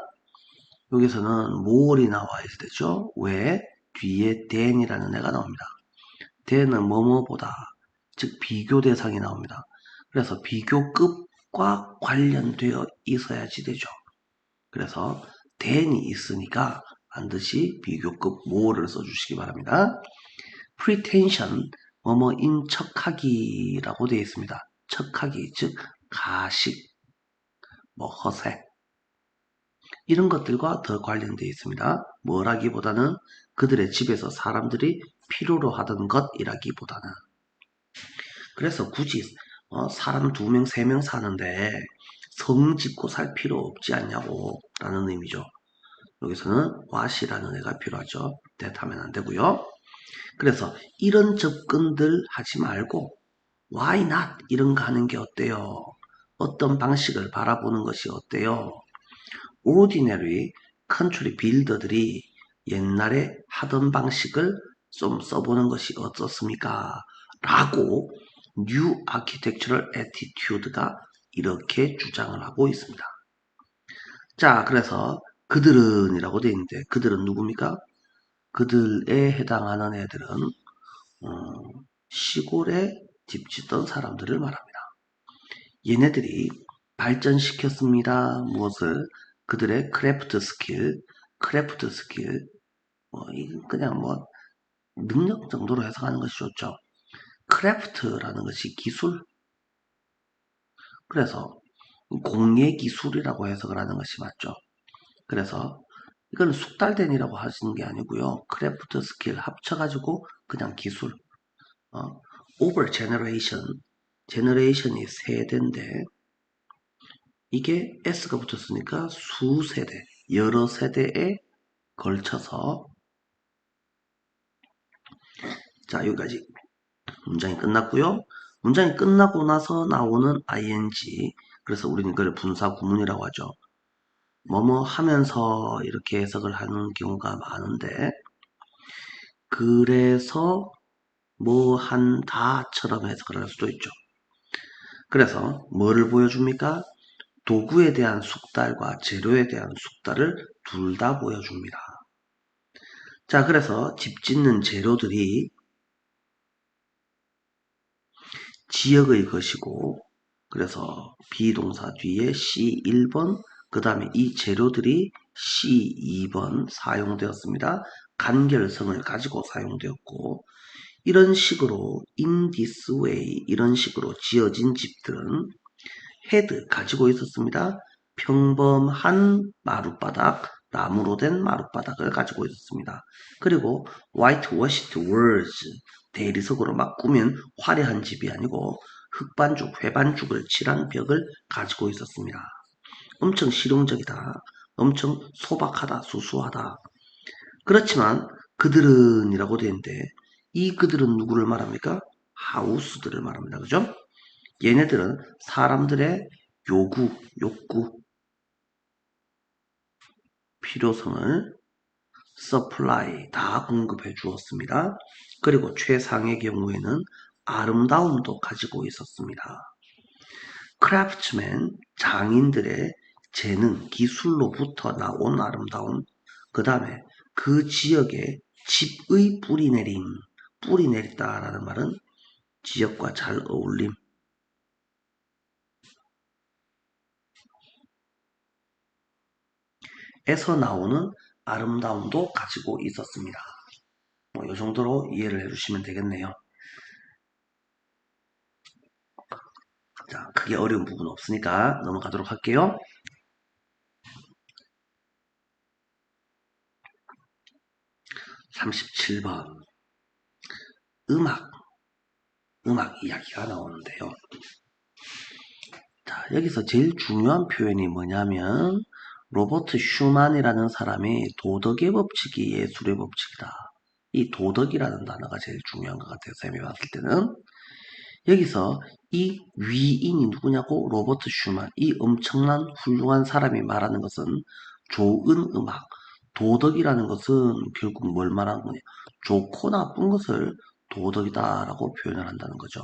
여기서는 more이 나와야 되죠. 왜? 뒤에 than이라는 애가 나옵니다. than은 뭐뭐보다 즉 비교 대상이 나옵니다. 그래서 비교급과 관련되어 있어야지 되죠. 그래서 than이 있으니까 반드시 비교급 more를 써주시기 바랍니다. pretension, 뭐뭐인 척하기라고 되어 있습니다. 척하기, 즉 가식, 허세 이런 것들과 더 관련되어 있습니다. 뭐라기보다는 그들의 집에서 사람들이 필요로 하던 것이라기보다는 그래서 굳이 사람 2명, 3명 사는데 성 짓고 살 필요 없지 않냐고 라는 의미죠. 여기서는 what이라는 애가 필요하죠. that 하면 안 되고요. 그래서 이런 접근들 하지 말고 why not 이런 거 하는 게 어때요? 어떤 방식을 바라보는 것이 어때요? ordinary country builder들이 옛날에 하던 방식을 좀 써보는 것이 어떻습니까? 라고 new architectural attitude가 이렇게 주장을 하고 있습니다. 자, 그래서 그들은 이라고 되어 있는데 그들은 누굽니까? 그들에 해당하는 애들은 시골에 집 짓던 사람들을 말합니다. 얘네들이 발전시켰습니다. 무엇을? 그들의 크래프트 스킬, 그냥 능력 정도로 해석하는 것이 좋죠. 크래프트라는 것이 기술. 그래서 공예 기술이라고 해석을 하는 것이 맞죠. 그래서 이건 숙달된이라고 하시는 게 아니고요. 크래프트 스킬 합쳐가지고 그냥 기술. over generation, generation이 세대인데 이게 S가 붙었으니까 수세대, 여러 세대에 걸쳐서 자 여기까지 문장이 끝났고요. 문장이 끝나고 나서 나오는 ing 그래서 우리는 이걸 분사 구문이라고 하죠. 뭐뭐 하면서 이렇게 해석을 하는 경우가 많은데 그래서 뭐 한다처럼 해석을 할 수도 있죠. 그래서 뭐를 보여줍니까? 도구에 대한 숙달과 재료에 대한 숙달을 둘 다 보여줍니다. 자, 그래서 집 짓는 재료들이 지역의 것이고 그래서 비동사 뒤에 C1번 그 다음에 이 재료들이 C2번 사용되었습니다. 간결성을 가지고 사용되었고 이런 식으로 in this way 이런 식으로 지어진 집들은 had 가지고 있었습니다. 평범한 마룻바닥 나무로 된 마룻바닥을 가지고 있었습니다. 그리고 whitewashed walls 대리석으로 막 꾸민 화려한 집이 아니고 흑반죽, 회반죽을 칠한 벽을 가지고 있었습니다. 엄청 실용적이다. 엄청 소박하다, 수수하다. 그렇지만 그들은이라고 되어 있는데 이 그들은 누구를 말합니까? 하우스들을 말합니다. 그죠? 얘네들은 사람들의 요구, 욕구, 필요성을 supply 다 공급해 주었습니다. 그리고 최상의 경우에는 아름다움도 가지고 있었습니다. 크래프트맨, 장인들의 재능, 기술로부터 나온 아름다움, 그 다음에 그 지역의 집의 뿌리내림, 뿌리내리다라는 말은 지역과 잘 어울림, 에서 나오는 아름다움도 가지고 있었습니다. 이 정도로 이해를 해주시면 되겠네요. 자, 크게 어려운 부분 없으니까 넘어가도록 할게요. 37번 음악 이야기가 나오는데요. 자, 여기서 제일 중요한 표현이 뭐냐면 로버트 슈만이라는 사람이 도덕의 법칙이 예술의 법칙이다. 이 도덕이라는 단어가 제일 중요한 것 같아요. 쌤이 봤을 때는. 여기서 이 위인이 누구냐고 로버트 슈만, 이 엄청난 훌륭한 사람이 말하는 것은 좋은 음악, 도덕이라는 것은 결국 뭘 말하는 거냐. 좋고 나쁜 것을 도덕이다라고 표현을 한다는 거죠.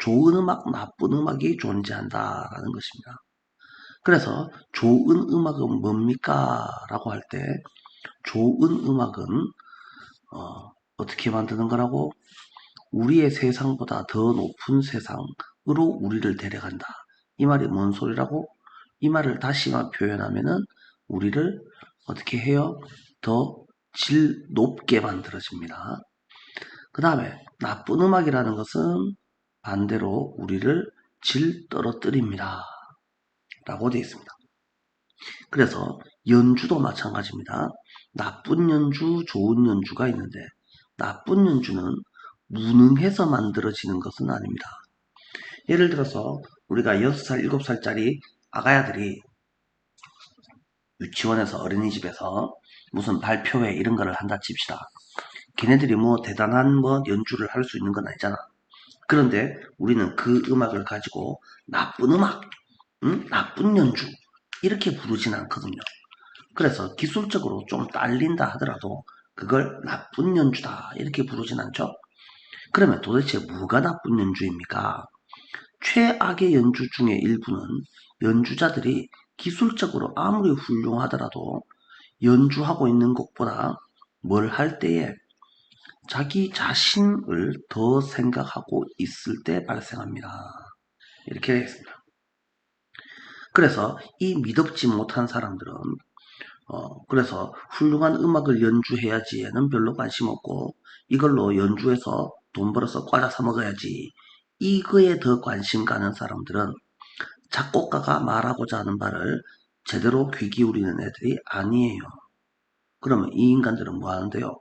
좋은 음악, 나쁜 음악이 존재한다라는 것입니다. 그래서 좋은 음악은 뭡니까? 라고 할 때 좋은 음악은 어떻게 만드는 거라고? 우리의 세상보다 더 높은 세상으로 우리를 데려간다. 이 말이 뭔 소리라고? 이 말을 다시만 표현하면은 우리를 어떻게 해요? 더 질 높게 만들어집니다. 그 다음에 나쁜 음악이라는 것은 반대로 우리를 질 떨어뜨립니다. 라고 되어 있습니다. 그래서 연주도 마찬가지입니다. 나쁜 연주, 좋은 연주가 있는데 나쁜 연주는 무능해서 만들어지는 것은 아닙니다. 예를 들어서 우리가 6살, 7살짜리 아가야들이 유치원에서 어린이집에서 무슨 발표회 이런 거를 한다 칩시다. 걔네들이 뭐 대단한 뭐 연주를 할 수 있는 건 아니잖아. 그런데 우리는 그 음악을 가지고 나쁜 음악, 나쁜 연주 이렇게 부르진 않거든요. 그래서 기술적으로 좀 딸린다 하더라도 그걸 나쁜 연주다 이렇게 부르진 않죠. 그러면 도대체 뭐가 나쁜 연주입니까? 최악의 연주 중에 일부는 연주자들이 기술적으로 아무리 훌륭하더라도 연주하고 있는 것보다 뭘 할 때에 자기 자신을 더 생각하고 있을 때 발생합니다. 이렇게 되어 있습니다. 그래서 이 미덥지 못한 사람들은 그래서 훌륭한 음악을 연주해야지에는 별로 관심 없고 이걸로 연주해서 돈 벌어서 과자 사 먹어야지 이거에 더 관심 가는 사람들은 작곡가가 말하고자 하는 바를 제대로 귀 기울이는 애들이 아니에요. 그러면 이 인간들은 뭐 하는데요?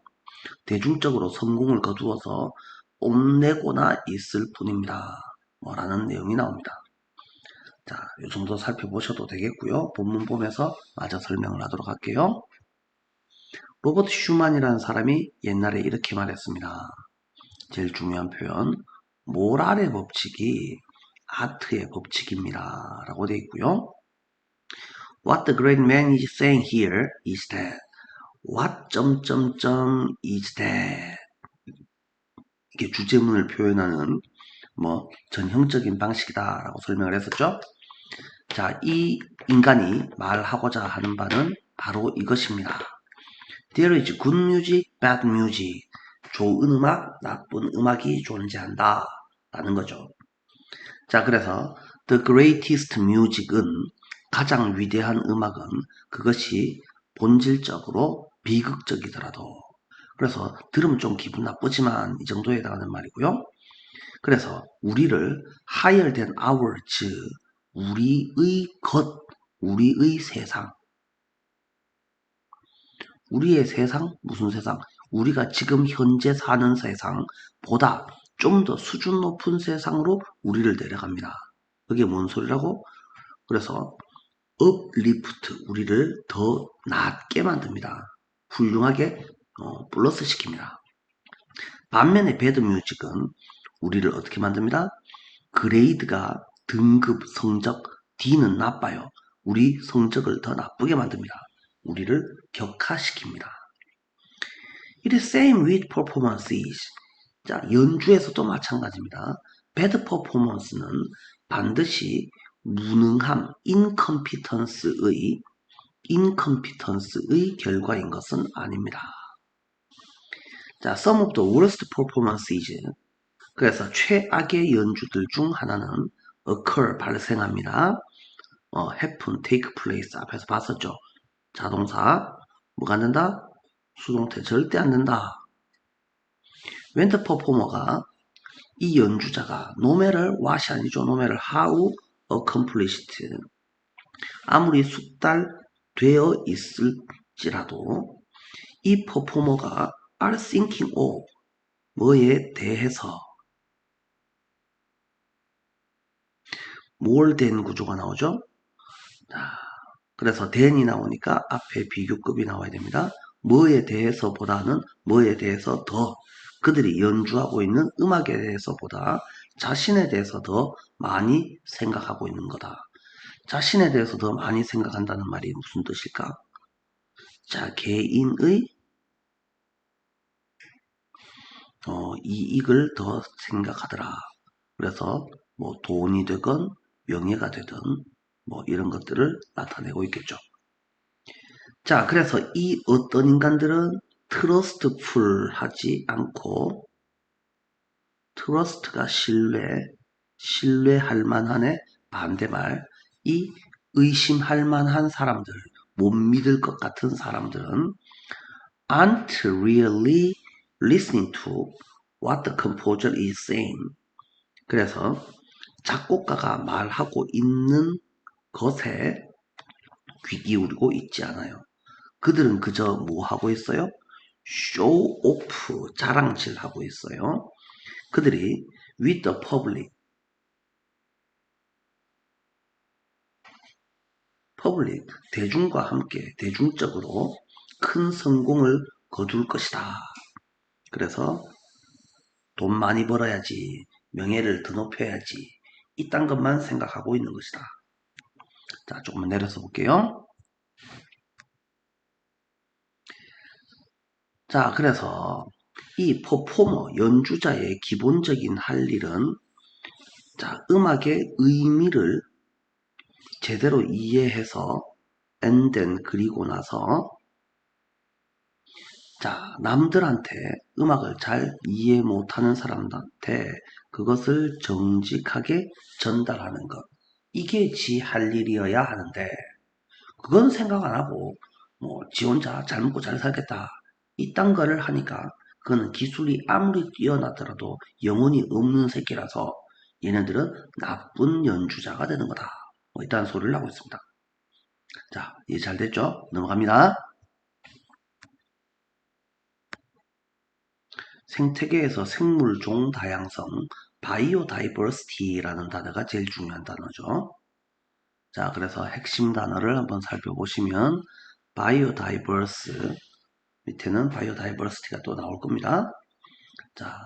대중적으로 성공을 거두어서 뽐내고나 있을 뿐입니다. 뭐라는 내용이 나옵니다. 자, 이 정도 살펴보셔도 되겠고요. 본문 보면서 마저 설명을 하도록 할게요. 로버트 슈만이라는 사람이 옛날에 이렇게 말했습니다. 제일 중요한 표현, 모랄의 법칙이 아트의 법칙입니다. 라고 되어 있고요. What the great man is saying here is that what is that 이게 주제문을 표현하는 뭐 전형적인 방식이다라고 설명을 했었죠. 자, 이 인간이 말하고자 하는 바는 바로 이것입니다. There is good music, bad music. 좋은 음악, 나쁜 음악이 존재한다. 라는 거죠. 자, 그래서 the greatest music은 가장 위대한 음악은 그것이 본질적으로 비극적이더라도 그래서 들으면 좀 기분 나쁘지만 이 정도에 해당하는 말이고요. 그래서 우리를 higher than ours, 우리의 것, 우리의 세상, 우리의 세상? 무슨 세상? 우리가 지금 현재 사는 세상보다 좀 더 수준 높은 세상으로 우리를 내려갑니다. 그게 뭔 소리라고? 그래서 uplift, 우리를 더 낮게 만듭니다. 훌륭하게 플러스 시킵니다. 반면에 배드 뮤직은 우리를 어떻게 만듭니다? 그레이드가 등급, 성적, D는 나빠요. 우리 성적을 더 나쁘게 만듭니다. 우리를 격하시킵니다. It is same with performances. 자, 연주에서도 마찬가지입니다. bad performance는 반드시 무능함, incompetence의 결과인 것은 아닙니다. 자, some of the worst performances. 그래서 최악의 연주들 중 하나는 occur, 발생합니다. happen, take place 앞에서 봤었죠. 자동사, 뭐가 안 된다? 수동태 절대 안 된다. when the performer가 이 연주자가 no matter what이 아니죠. no matter how accomplished 아무리 숙달되어 있을지라도 이 퍼포머가 are thinking of 뭐에 대해서 more than 구조가 나오죠. 자, 그래서 than이 나오니까 앞에 비교급이 나와야 됩니다. 뭐에 대해서보다는 뭐에 대해서 더 그들이 연주하고 있는 음악에 대해서보다 자신에 대해서 더 많이 생각하고 있는 거다. 자신에 대해서 더 많이 생각한다는 말이 무슨 뜻일까? 자, 개인의 이익을 더 생각하더라. 그래서 뭐 돈이 되건 명예가 되든 뭐 이런 것들을 나타내고 있겠죠. 자, 그래서 이 어떤 인간들은 트러스트풀하지 않고 트러스트가 신뢰할 만한의 반대말 이 의심할 만한 사람들, 못 믿을 것 같은 사람들은 aren't really listening to what the composer is saying. 그래서 작곡가가 말하고 있는 것에 귀 기울이고 있지 않아요. 그들은 그저 뭐 하고 있어요? show off, 자랑질 하고 있어요. 그들이 with the public, 대중과 함께 대중적으로 큰 성공을 거둘 것이다. 그래서 돈 많이 벌어야지, 명예를 더 높여야지, 이딴 것만 생각하고 있는 것이다. 자, 조금만 내려서 볼게요. 자, 그래서 이 퍼포머, 연주자의 기본적인 할 일은 자, 음악의 의미를 제대로 이해해서 and then 그리고 나서 자, 남들한테 음악을 잘 이해 못하는 사람한테 그것을 정직하게 전달하는 것. 이게 지 할 일이어야 하는데 그건 생각 안 하고 뭐 지 혼자 잘 먹고 잘 살겠다. 이딴 거를 하니까 그거는 기술이 아무리 뛰어나더라도 영혼이 없는 새끼라서 얘네들은 나쁜 연주자가 되는 거다. 뭐 이딴 소리를 하고 있습니다. 자, 이해 잘 됐죠? 넘어갑니다. 생태계에서 생물 종 다양성, 바이오다이버시티라는 단어가 제일 중요한 단어죠. 자, 그래서 핵심 단어를 한번 살펴보시면 바이오다이버스 밑에는 바이오다이버시티가 또 나올 겁니다. 자,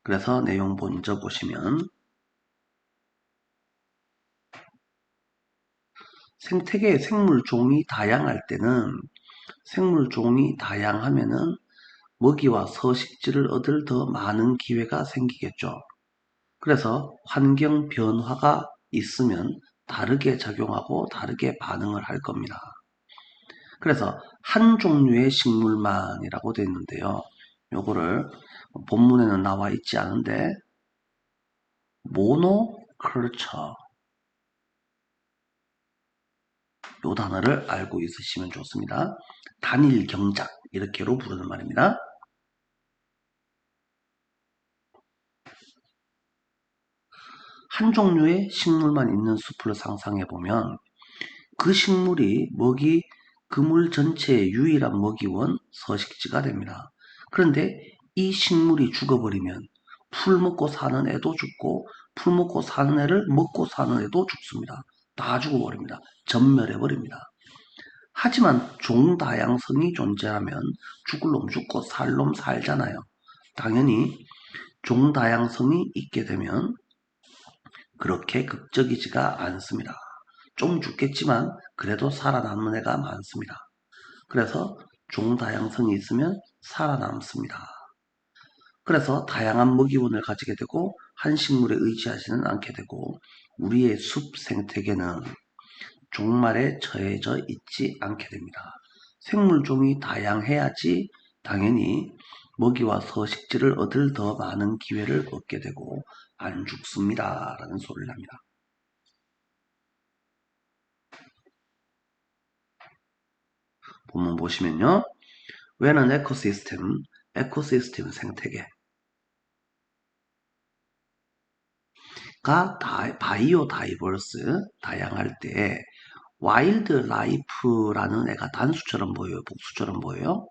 그래서 내용 먼저 보시면 생태계의 생물 종이 다양할 때는 생물 종이 다양하면은 먹이와 서식지를 얻을 더 많은 기회가 생기겠죠. 그래서 환경 변화가 있으면 다르게 작용하고 다르게 반응을 할 겁니다. 그래서 한 종류의 식물만이라고 되어 있는데요. 요거를 본문에는 나와 있지 않은데 모노컬처 요 단어를 알고 있으시면 좋습니다. 단일 경작 이렇게로 부르는 말입니다. 한 종류의 식물만 있는 숲을 상상해보면 그 식물이 그물 전체의 유일한 먹이원 서식지가 됩니다. 그런데 이 식물이 죽어버리면 풀 먹고 사는 애도 죽고 풀 먹고 사는 애를 먹고 사는 애도 죽습니다. 다 죽어버립니다. 전멸해버립니다. 하지만 종다양성이 존재하면 죽을 놈 죽고 살 놈 살잖아요. 당연히 종다양성이 있게 되면 그렇게 극적이지가 않습니다. 좀 죽겠지만 그래도 살아남는 애가 많습니다. 그래서 종다양성이 있으면 살아남습니다. 그래서 다양한 먹이원을 가지게 되고 한 식물에 의지하지는 않게 되고 우리의 숲 생태계는 종말에 처해져 있지 않게 됩니다. 생물종이 다양해야지 당연히 먹이와 서식지를 얻을 더 많은 기회를 얻게 되고 안 죽습니다. 라는 소리를 합니다. 본문 보시면요. When an ecosystem, 에코시스템 생태계가 바이오 다이버스, 다양할 때 와일드 라이프라는 애가 단수처럼 보여요? 복수처럼 보여요?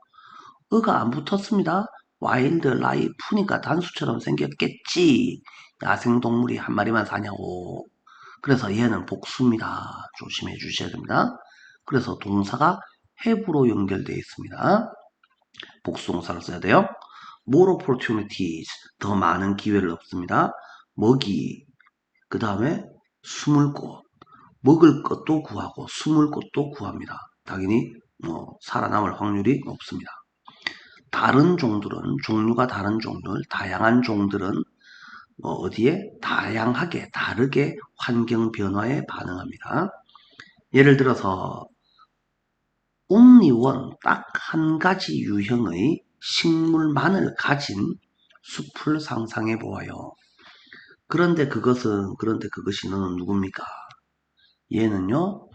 의가 안 붙었습니다. 와일드 라이프니까 단수처럼 생겼겠지. 야생동물이 한 마리만 사냐고. 그래서 얘는 복수입니다. 조심해 주셔야 됩니다. 그래서 동사가 have로 연결되어 있습니다. 복수동사를 써야 돼요. More opportunities, 더 많은 기회를 얻습니다. 먹이, 그 다음에 숨을 곳, 먹을 것도 구하고 숨을 곳도 구합니다. 당연히 살아남을 확률이 높습니다. 다른 종들은 종류가 다른 종들, 다양한 종들은 어디에 다양하게 다르게 환경 변화에 반응합니다. 예를 들어서 only one, 딱 한 가지 유형의 식물만을 가진 숲을 상상해 보아요. 그런데 그것이 너는 누굽니까? 얘는요,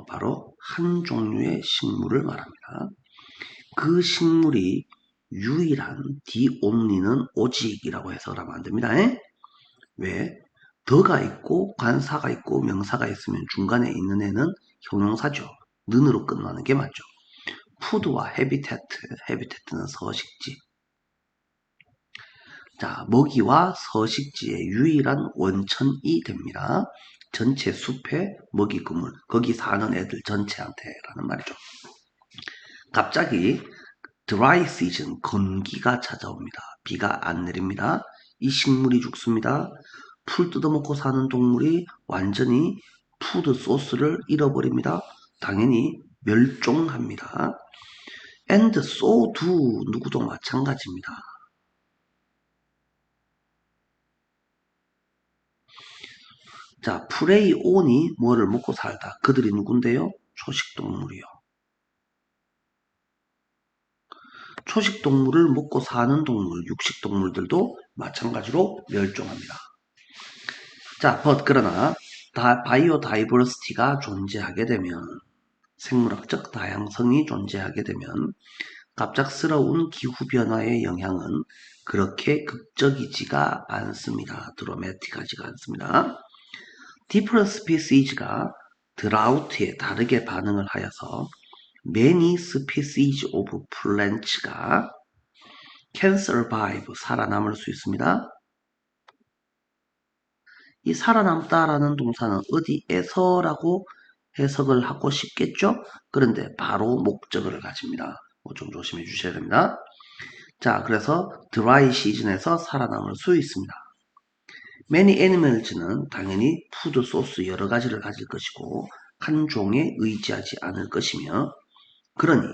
바로 한 종류의 식물을 말합니다. 그 식물이 유일한 the only는 오직이라고 해석을 하면 안 됩니다. 왜? 더가 있고 관사가 있고 명사가 있으면 중간에 있는 애는 형용사죠. 는으로 끝나는 게 맞죠. 푸드와 헤비테트는 서식지. 자, 먹이와 서식지의 유일한 원천이 됩니다. 전체 숲의 먹이 그물, 거기 사는 애들 전체한테라는 말이죠. 갑자기 드라이 시즌, 건기가 찾아옵니다. 비가 안 내립니다. 이 식물이 죽습니다. 풀 뜯어먹고 사는 동물이 완전히 푸드 소스를 잃어버립니다. 당연히 멸종합니다. And so do 누구도 마찬가지입니다. 자, 프레이 온이 뭐를 먹고 살다. 그들이 누군데요? 초식동물이요. 초식동물을 먹고 사는 동물, 육식동물들도 마찬가지로 멸종합니다. 자, 그러나 바이오 다이버시티가 존재하게 되면 생물학적 다양성이 존재하게 되면 갑작스러운 기후변화의 영향은 그렇게 극적이지가 않습니다. 드라마틱하지가 않습니다. different species가 드라우트에 다르게 반응을 하여서 many species of plants가 can survive, 살아남을 수 있습니다. 이 살아남다라는 동사는 어디에서라고 해석을 하고 싶겠죠? 그런데 바로 목적어를 가집니다. 좀 조심해 주셔야 됩니다. 자, 그래서 드라이 시즌에서 살아남을 수 있습니다. Many animals는 당연히 푸드 소스 여러 가지를 가질 것이고 한 종에 의지하지 않을 것이며 그러니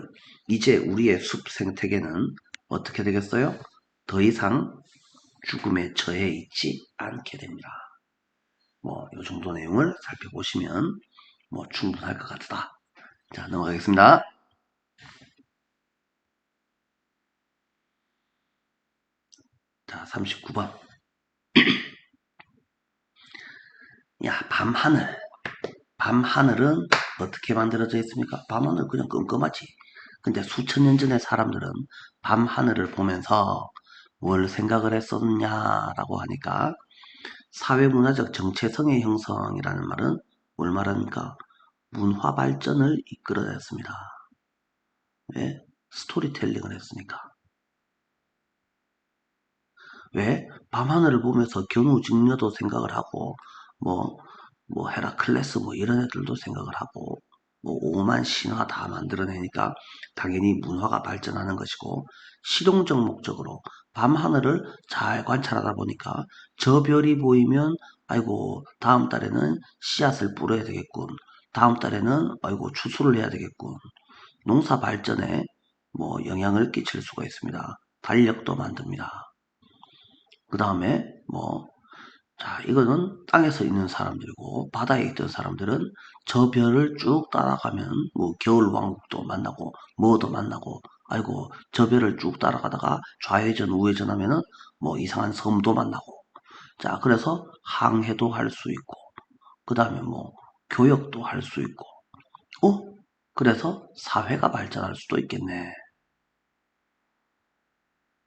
이제 우리의 숲 생태계는 어떻게 되겠어요? 더 이상 죽음에 처해 있지 않게 됩니다. 이 정도 내용을 살펴보시면 충분할 것 같다. 자, 넘어가겠습니다. 자, 39번. 야, 밤하늘. 밤하늘은 어떻게 만들어져 있습니까? 밤하늘 그냥 끔끔하지. 근데 수천 년 전의 사람들은 밤하늘을 보면서 뭘 생각을 했었냐라고 하니까 사회문화적 정체성의 형성이라는 말은 뭘 말합니까? 문화 발전을 이끌어냈습니다. 왜? 스토리텔링을 했으니까. 왜? 밤하늘을 보면서 견우직녀도 생각을 하고, 뭐, 헤라클레스 이런 애들도 생각을 하고, 오만 신화 다 만들어내니까 당연히 문화가 발전하는 것이고, 실용적 목적으로 밤하늘을 잘 관찰하다 보니까 저 별이 보이면 아이고 다음 달에는 씨앗을 뿌려야 되겠군. 다음 달에는 아이고 추수를 해야 되겠군. 농사 발전에 영향을 끼칠 수가 있습니다. 달력도 만듭니다. 그 다음에 자, 이거는 땅에서 있는 사람들이고 바다에 있던 사람들은 저 별을 쭉 따라가면 겨울 왕국도 만나고 뭐도 만나고 아이고 저 별을 쭉 따라가다가 좌회전 우회전 하면은 이상한 섬도 만나고 자 그래서 항해도 할 수 있고 그 다음에 교역도 할 수 있고 그래서 사회가 발전할 수도 있겠네.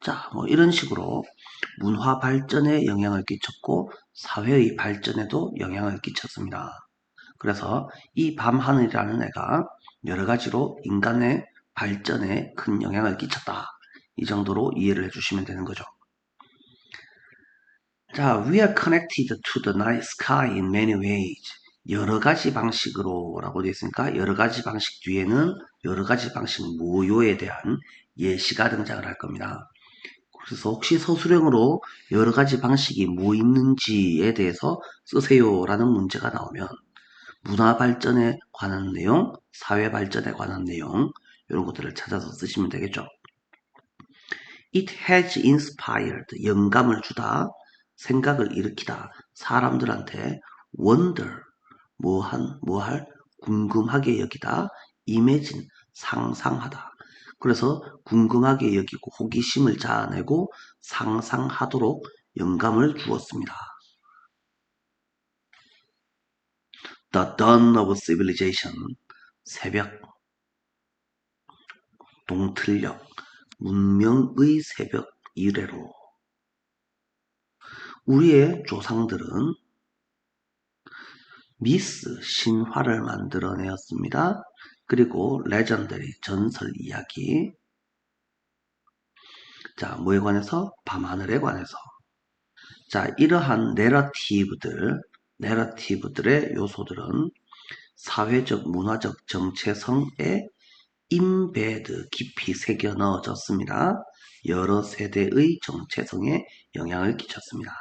자, 이런 식으로 문화 발전에 영향을 끼쳤고 사회의 발전에도 영향을 끼쳤습니다. 그래서 이 밤하늘이라는 애가 여러 가지로 인간의 발전에 큰 영향을 끼쳤다. 이 정도로 이해를 해주시면 되는 거죠. 자, we are connected to the night sky in many ways. 여러 가지 방식으로 라고 되어 있으니까 여러 가지 방식 뒤에는 여러 가지 방식 모요에 대한 예시가 등장을 할 겁니다. 그래서 혹시 서술형으로 여러 가지 방식이 뭐 있는지에 대해서 쓰세요라는 문제가 나오면 문화 발전에 관한 내용, 사회 발전에 관한 내용 이런 것들을 찾아서 쓰시면 되겠죠. It has inspired, 영감을 주다, 생각을 일으키다, 사람들한테 wonder, 뭐할, 궁금하게 여기다, imagine, 상상하다. 그래서 궁금하게 여기고 호기심을 자아내고 상상하도록 영감을 주었습니다. The dawn of civilization, 새벽, 동틀력, 문명의 새벽 이래로 우리의 조상들은 미스, 신화를 만들어내었습니다. 그리고 레전더리, 전설 이야기. 자, 뭐에 관해서? 밤하늘에 관해서. 자, 이러한 내러티브들의 요소들은 사회적, 문화적 정체성에 임베드, 깊이 새겨 넣어졌습니다. 여러 세대의 정체성에 영향을 끼쳤습니다.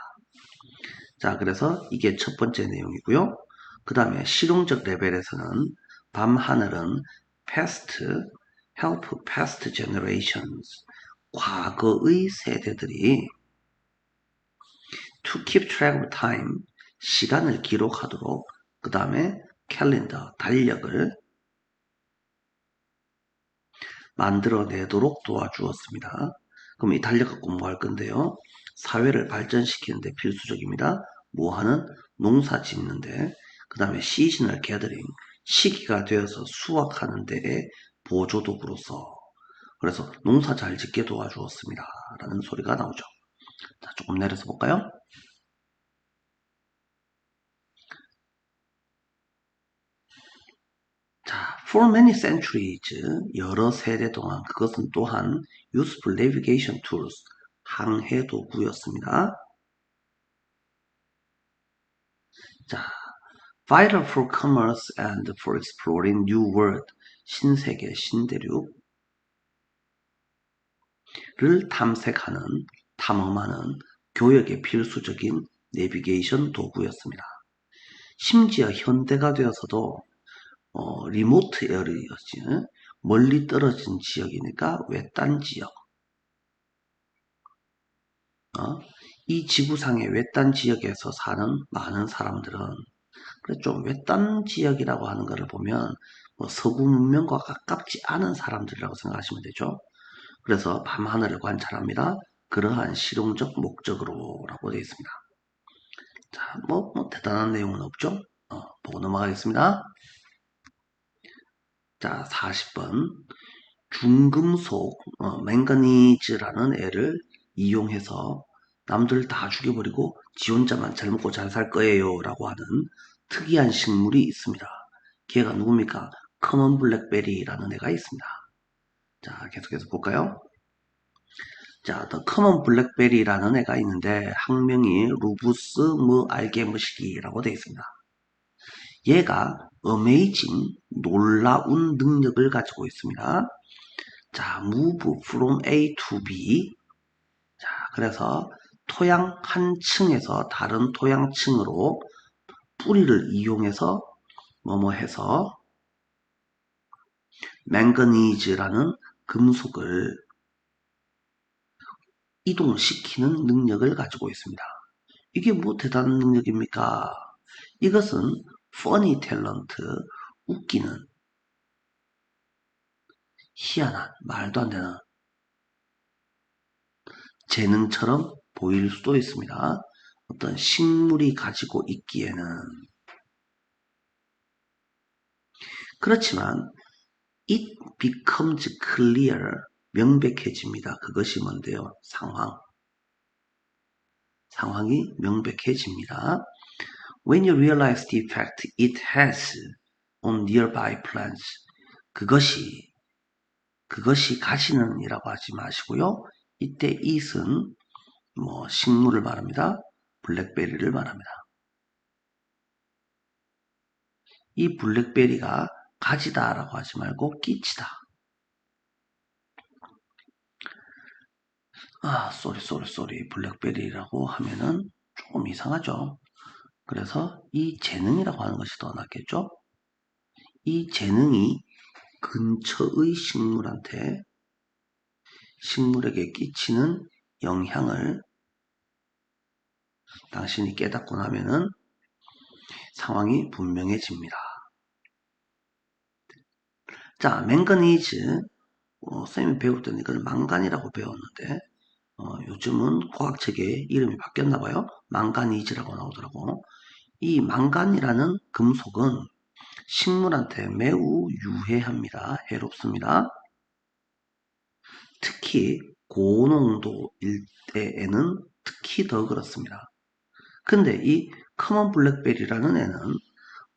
자, 그래서 이게 첫 번째 내용이고요. 그 다음에 실용적 레벨에서는 밤하늘은 help past generations, 과거의 세대들이 to keep track of time, 시간을 기록하도록 그 다음에 캘린더, 달력을 만들어내도록 도와주었습니다. 그럼 이 달력 갖고 뭐 할 건데요? 사회를 발전시키는데 필수적입니다. 뭐 하는? 농사 짓는데 그 다음에 시즌을 게더링, 시기가 되어서 수확하는 데에 보조도구로서 그래서 농사 잘 짓게 도와주었습니다. 라는 소리가 나오죠. 자, 조금 내려서 볼까요? 자, for many centuries, 여러 세대 동안 그것은 또한 useful navigation tools, 항해 도구였습니다. 자, vital for commerce and for exploring new world, 신세계, 신대륙을 탐색하는, 탐험하는 교역의 필수적인 내비게이션 도구였습니다. 심지어 현대가 되어서도 리모트 에어리어지, 멀리 떨어진 지역이니까 외딴 지역, 이 지구상의 외딴 지역에서 사는 많은 사람들은 그래 좀 외딴 지역이라고 하는 것을 보면 서구 문명과 가깝지 않은 사람들이라고 생각하시면 되죠. 그래서 밤하늘을 관찰합니다. 그러한 실용적 목적으로라고 되어 있습니다. 자, 대단한 내용은 없죠. 보고 넘어가겠습니다. 자, 40번. 중금속, 맹가니즈라는 애를 이용해서 남들 다 죽여버리고 지 혼자만 잘 먹고 잘 살 거예요 라고 하는 특이한 식물이 있습니다. 걔가 누굽니까? 커먼 블랙베리라는 애가 있습니다. 자, 계속해서 볼까요? 자, The Common Blackberry라는 애가 있는데 학명이 루부스 알게무시기라고 되어 있습니다. 얘가 amazing, 놀라운 능력을 가지고 있습니다. 자, move from A to B. 자, 그래서 토양 한 층에서 다른 토양층으로 뿌리를 이용해서 뭐뭐 해서 맹거니즈라는 금속을 이동시키는 능력을 가지고 있습니다. 이게 뭐 대단한 능력입니까? 이것은 funny talent, 웃기는, 희한한, 말도 안 되는 재능처럼 보일 수도 있습니다. 어떤 식물이 가지고 있기에는. 그렇지만 it becomes clear, 명백해집니다. 그것이 뭔데요? 상황이 명백해집니다. When you realize the effect it has on nearby plants. 그것이 가시는이라고 하지 마시고요. 이때 it은 뭐 식물을 말합니다. 블랙베리를 말합니다. 이 블랙베리가 가지다라고 하지 말고 끼치다. 쏘리. 블랙베리라고 하면은 조금 이상하죠. 그래서 이 재능이라고 하는 것이 더 낫겠죠. 이 재능이 근처의 식물에게 끼치는 영향을 당신이 깨닫고 나면은 상황이 분명해집니다. 자, 맹가니즈. 쌤이 배울 때는 이걸 망간이라고 배웠는데 요즘은 과학책에 이름이 바뀌었나봐요. 망가니즈라고 나오더라고. 이 망간이라는 금속은 식물한테 매우 유해합니다. 해롭습니다. 특히 고농도일 때에는 특히 더 그렇습니다. 근데 이 커먼 블랙베리라는 애는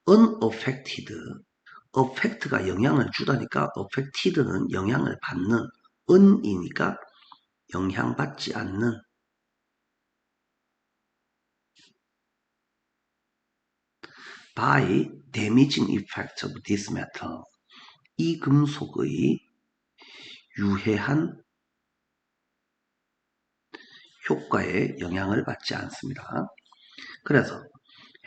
unaffected, affect가 영향을 주다니까 affected는 영향을 받는, un이니까 영향받지 않는, by damaging effect of this metal, 이 금속의 유해한 효과에 영향을 받지 않습니다. 그래서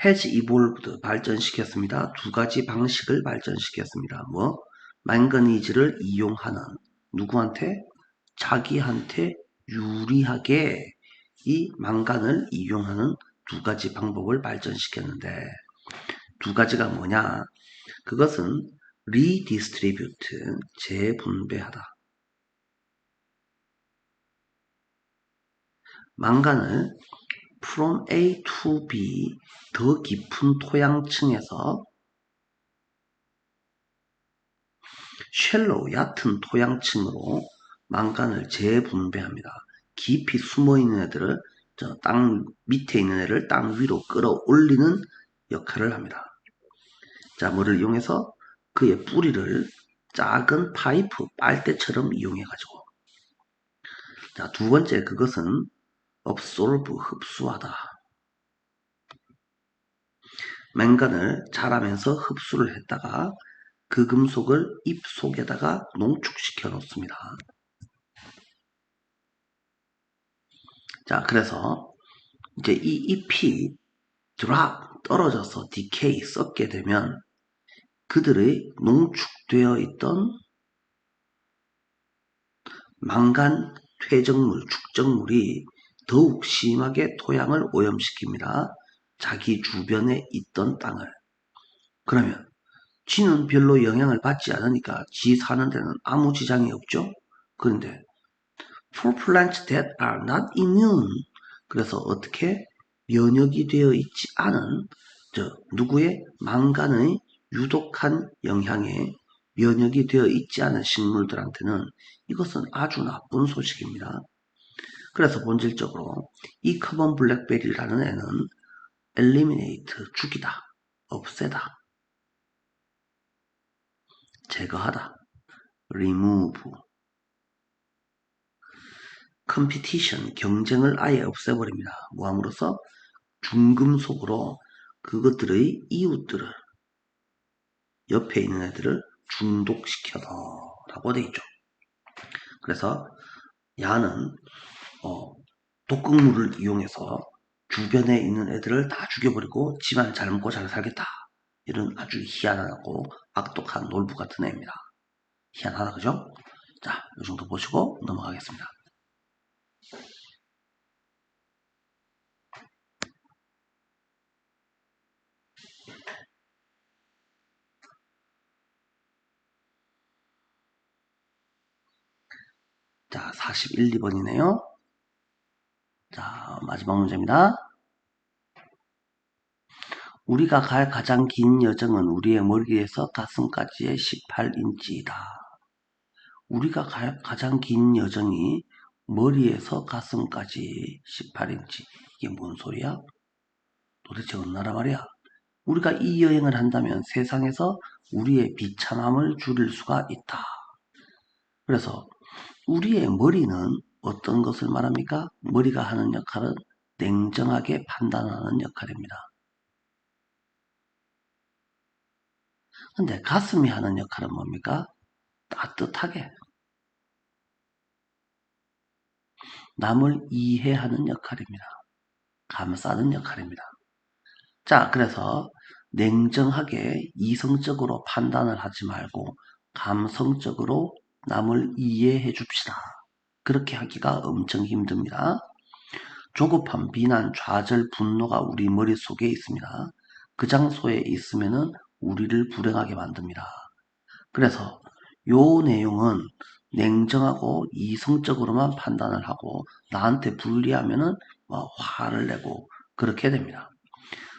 has evolved, 발전시켰습니다. 두 가지 방식을 발전시켰습니다. 망가니즈를 이용하는, 누구한테? 자기한테 유리하게 이 망간을 이용하는 두 가지 방법을 발전시켰는데, 두 가지가 뭐냐? 그것은 redistribute, 재분배하다. 망간을 from A to B, 더 깊은 토양층에서 shallow, 얕은 토양층으로 망간을 재분배합니다. 깊이 숨어있는 애들을 땅 밑에 있는 애를 땅 위로 끌어올리는 역할을 합니다. 자, 뭐를 이용해서? 그의 뿌리를 작은 파이프, 빨대처럼 이용해가지고. 자, 두 번째, 그것은 absorb, 흡수하다. 맹간을 자라면서 흡수를 했다가 그 금속을 잎 속에다가 농축시켜 놓습니다. 자, 그래서 이제 이 잎이 drop, 떨어져서 decay, 썩게 되면 그들의 농축되어 있던 망간 퇴적물, 축적물이 더욱 심하게 토양을 오염시킵니다. 자기 주변에 있던 땅을. 그러면 쥐는 별로 영향을 받지 않으니까 쥐 사는 데는 아무 지장이 없죠. 그런데 for plants that are not immune, 그래서 어떻게 면역이 되어 있지 않은 누구의 망간의 유독한 영향에 면역이 되어 있지 않은 식물들한테는 이것은 아주 나쁜 소식입니다. 그래서 본질적으로 이 커먼 블랙베리라는 애는 eliminate, 죽이다, 없애다, 제거하다, remove. 컴피티션, 경쟁을 아예 없애버립니다. 뭐 함으로써 중금속으로 그것들의 이웃들을, 옆에 있는 애들을 중독시켜서 라고 돼 있죠. 그래서 야는 독극물을 이용해서 주변에 있는 애들을 다 죽여버리고 지만 잘 먹고 잘 살겠다. 이런 아주 희한하고 악독한 놀부 같은 애입니다. 희한하다, 그죠? 자, 이 정도 보시고 넘어가겠습니다. 자, 41, 2번이네요. 자, 마지막 문제입니다. 우리가 갈 가장 긴 여정은 우리의 머리에서 가슴까지의 18인치이다. 우리가 갈 가장 긴 여정이 머리에서 가슴까지 18인치. 이게 뭔 소리야? 도대체 어느 나라 말이야? 우리가 이 여행을 한다면 세상에서 우리의 비참함을 줄일 수가 있다. 그래서 우리의 머리는 어떤 것을 말합니까? 머리가 하는 역할은 냉정하게 판단하는 역할입니다. 근데 가슴이 하는 역할은 뭡니까? 따뜻하게 남을 이해하는 역할입니다. 감싸는 역할입니다. 자, 그래서 냉정하게 이성적으로 판단을 하지 말고 감성적으로 남을 이해해 줍시다. 그렇게 하기가 엄청 힘듭니다. 조급함, 비난, 좌절, 분노가 우리 머릿속에 있습니다. 그 장소에 있으면은 우리를 불행하게 만듭니다. 그래서 요 내용은 냉정하고 이성적으로만 판단을 하고 나한테 불리하면은 화를 내고 그렇게 됩니다.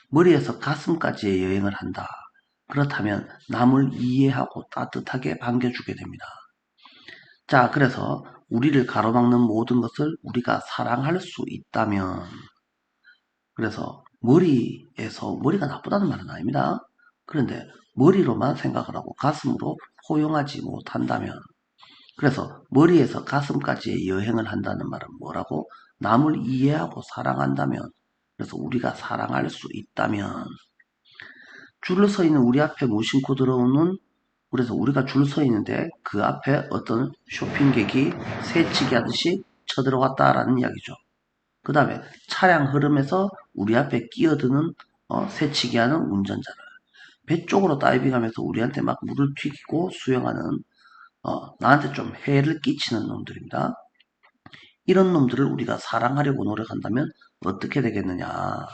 머리에서 가슴까지의 여행을 한다. 그렇다면 남을 이해하고 따뜻하게 반겨주게 됩니다. 자, 그래서 우리를 가로막는 모든 것을 우리가 사랑할 수 있다면, 그래서 머리가 나쁘다는 말은 아닙니다. 그런데 머리로만 생각을 하고 가슴으로 포용하지 못한다면, 그래서 머리에서 가슴까지의 여행을 한다는 말은 뭐라고? 남을 이해하고 사랑한다면, 그래서 우리가 사랑할 수 있다면, 줄을 서 있는 우리 앞에 무심코 들어오는, 그래서 우리가 줄 서 있는데 그 앞에 어떤 쇼핑객이 새치기 하듯이 쳐들어왔다라는 이야기죠. 그 다음에 차량 흐름에서 우리 앞에 끼어드는 새치기 하는 운전자를 배 쪽으로 다이빙하면서 우리한테 막 물을 튀기고 수영하는 나한테 좀 해를 끼치는 놈들입니다. 이런 놈들을 우리가 사랑하려고 노력한다면 어떻게 되겠느냐.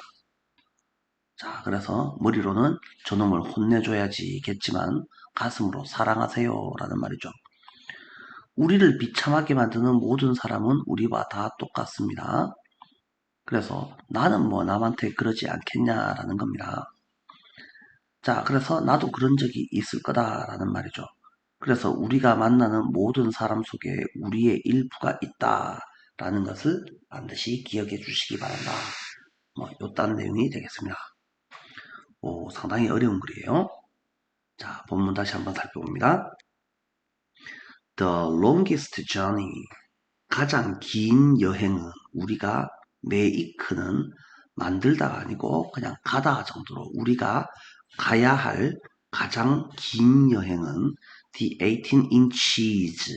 자, 그래서 머리로는 저놈을 혼내줘야지겠지만 가슴으로 사랑하세요 라는 말이죠. 우리를 비참하게 만드는 모든 사람은 우리와 다 똑같습니다. 그래서 나는 뭐 남한테 그러지 않겠냐라는 겁니다. 자, 그래서 나도 그런 적이 있을 거다라는 말이죠. 그래서 우리가 만나는 모든 사람 속에 우리의 일부가 있다라는 것을 반드시 기억해 주시기 바란다. 요딴 내용이 되겠습니다. 상당히 어려운 글이에요. 자, 본문 다시 한번 살펴봅니다. The longest journey, 가장 긴 여행은 우리가 메이크는 만들다가 아니고 그냥 가다 정도로 우리가 가야 할 가장 긴 여행은 the 18 inches,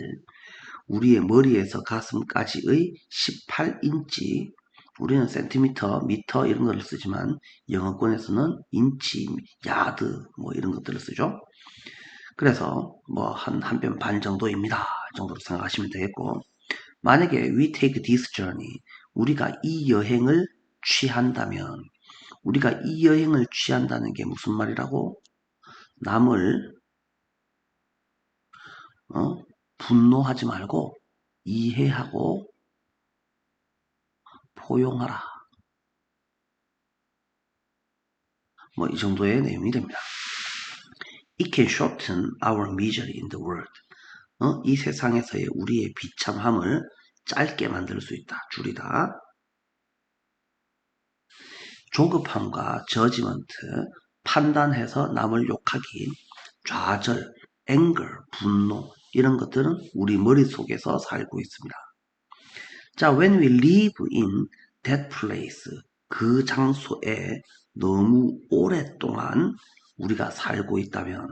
우리의 머리에서 가슴까지의 18인치, 우리는 센티미터, 미터 이런 걸 쓰지만 영어권에서는 인치, 야드 뭐 이런 것들을 쓰죠. 그래서 뭐 한 뼘 반 정도입니다. 정도로 생각하시면 되겠고, 만약에 we take this journey, 우리가 이 여행을 취한다면, 우리가 이 여행을 취한다는 게 무슨 말이라고? 남을 분노하지 말고 이해하고 포용하라. 뭐 이 정도의 내용이 됩니다. It can shorten our misery in the world. 이 세상에서의 우리의 비참함을 짧게 만들 수 있다. 줄이다. 조급함과 저지먼트, 판단해서 남을 욕하기, 좌절, anger, 분노 이런 것들은 우리 머릿속에서 살고 있습니다. 자, when we live in that place, 그 장소에 너무 오랫동안 우리가 살고 있다면,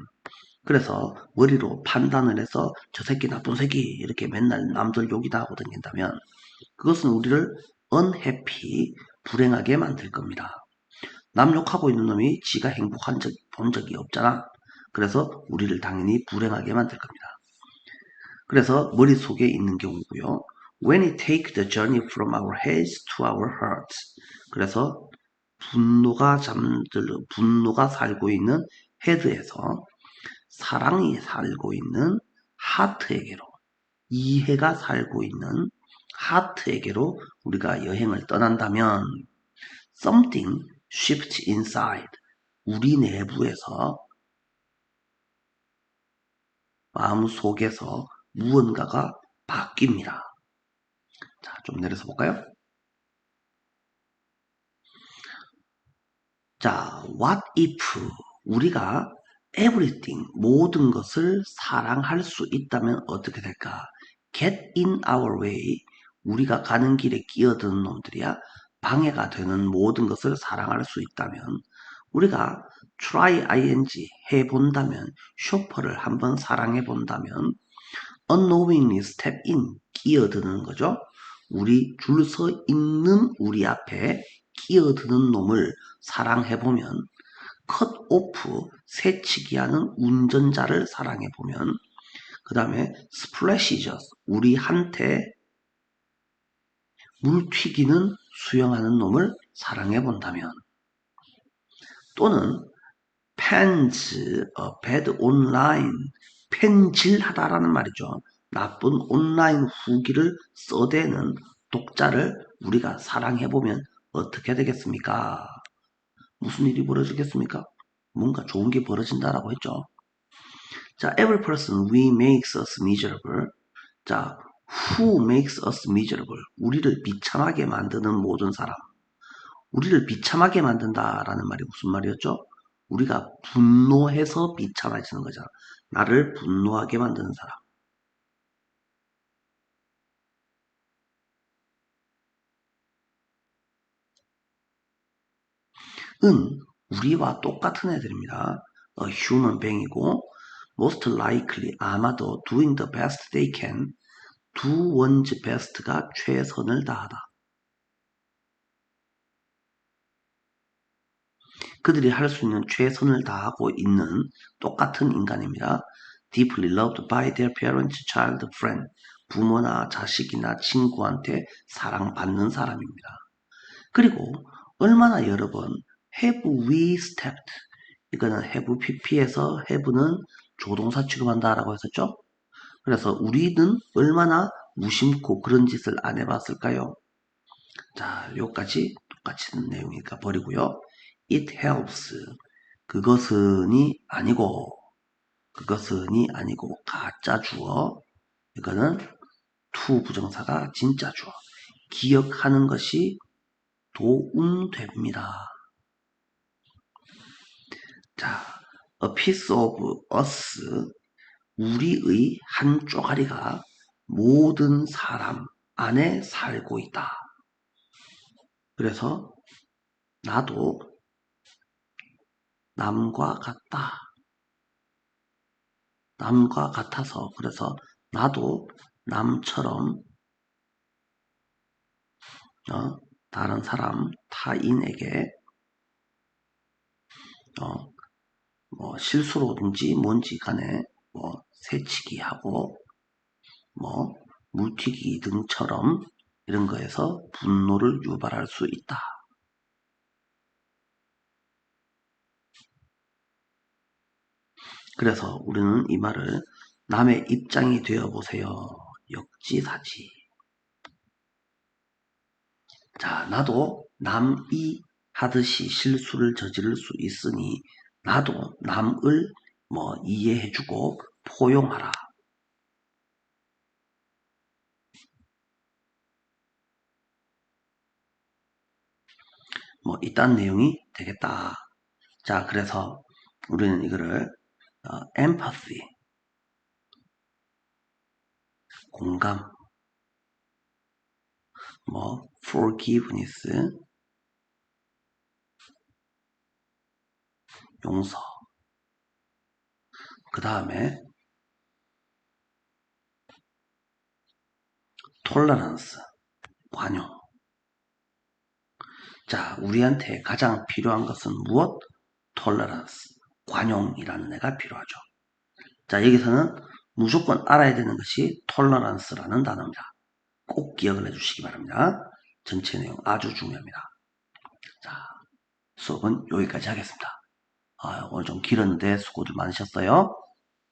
그래서 머리로 판단을 해서 저 새끼 나쁜 새끼 이렇게 맨날 남들 욕이다 하고 다닌다면 그것은 우리를 unhappy, 불행하게 만들 겁니다. 남 욕하고 있는 놈이 지가 행복한 본 적이 없잖아. 그래서 우리를 당연히 불행하게 만들 겁니다. 그래서 머릿속에 있는 경우고요. When we take the journey from our heads to our hearts. 그래서 분노가 살고 있는 헤드에서 사랑이 살고 있는 하트에게로, 이해가 살고 있는 하트에게로 우리가 여행을 떠난다면 something shifts inside. 우리 내부에서 마음속에서 무언가가 바뀝니다. 자, 좀 내려서 볼까요? 자, what if 우리가 everything, 모든 것을 사랑할 수 있다면 어떻게 될까? Get in our way, 우리가 가는 길에 끼어드는 놈들이야 방해가 되는 모든 것을 사랑할 수 있다면 우리가 try ing 해본다면, 쇼퍼를 한번 사랑해본다면 unknowingly step in, 끼어드는 거죠. 우리 줄 서 있는 우리 앞에 끼어드는 놈을 사랑해보면 cut off, 새치기 하는 운전자를 사랑해보면 그 다음에 splashes, 우리한테 물 튀기는 수영하는 놈을 사랑해본다면 또는 fans a bad online, 팬질하다라는 말이죠. 나쁜 온라인 후기를 써대는 독자를 우리가 사랑해보면 어떻게 되겠습니까? 무슨 일이 벌어지겠습니까? 뭔가 좋은 게 벌어진다라고 했죠. 자, every person we makes us miserable. 자, who makes us miserable. 우리를 비참하게 만드는 모든 사람. 우리를 비참하게 만든다라는 말이 무슨 말이었죠? 우리가 분노해서 비참해지는 거잖아. 나를 분노하게 만드는 사람. 은 우리와 똑같은 애들입니다. human being이고 most likely 아마도 doing the best they can, do one's best가 최선을 다하다. 그들이 할 수 있는 최선을 다하고 있는 똑같은 인간입니다. deeply loved by their parents, child, friend. 부모나 자식이나 친구한테 사랑받는 사람입니다. 그리고 얼마나 여러 번 have we stepped, 이거는 have pp에서 have는 조동사 취급한다 라고 했었죠. 그래서 우리는 얼마나 무심코 그런 짓을 안 해봤을까요? 자, 여기까지 똑같은 내용이니까 버리고요. It helps, 그것은이 아니고 가짜 주어, 이거는 to 부정사가 진짜 주어, 기억하는 것이 도움됩니다. 자, a piece of us, 우리의 한 쪼가리가 모든 사람 안에 살고 있다. 그래서 나도 남과 같아서 그래서 나도 남처럼 다른 사람 타인에게 뭐 실수로든지 뭔지 간에 뭐 새치기 하고 뭐 물튀기 등처럼 이런 거에서 분노를 유발할 수 있다. 그래서 우리는 이 말을 남의 입장이 되어 보세요. 역지사지. 자, 나도 남이 하듯이 실수를 저지를 수 있으니 나도 남을 뭐 이해해주고 포용하라. 뭐 이딴 내용이 되겠다. 자, 그래서 우리는 이거를 empathy, 공감, forgiveness, 용서. 그 다음에 tolerance, 관용. 자, 우리한테 가장 필요한 것은 무엇? tolerance, 관용이라는 애가 필요하죠. 자, 여기서는 무조건 알아야 되는 것이 tolerance라는 단어입니다. 꼭 기억을 해주시기 바랍니다. 전체 내용 아주 중요합니다. 자, 수업은 여기까지 하겠습니다. 오늘 좀 길었는데 수고들 많으셨어요.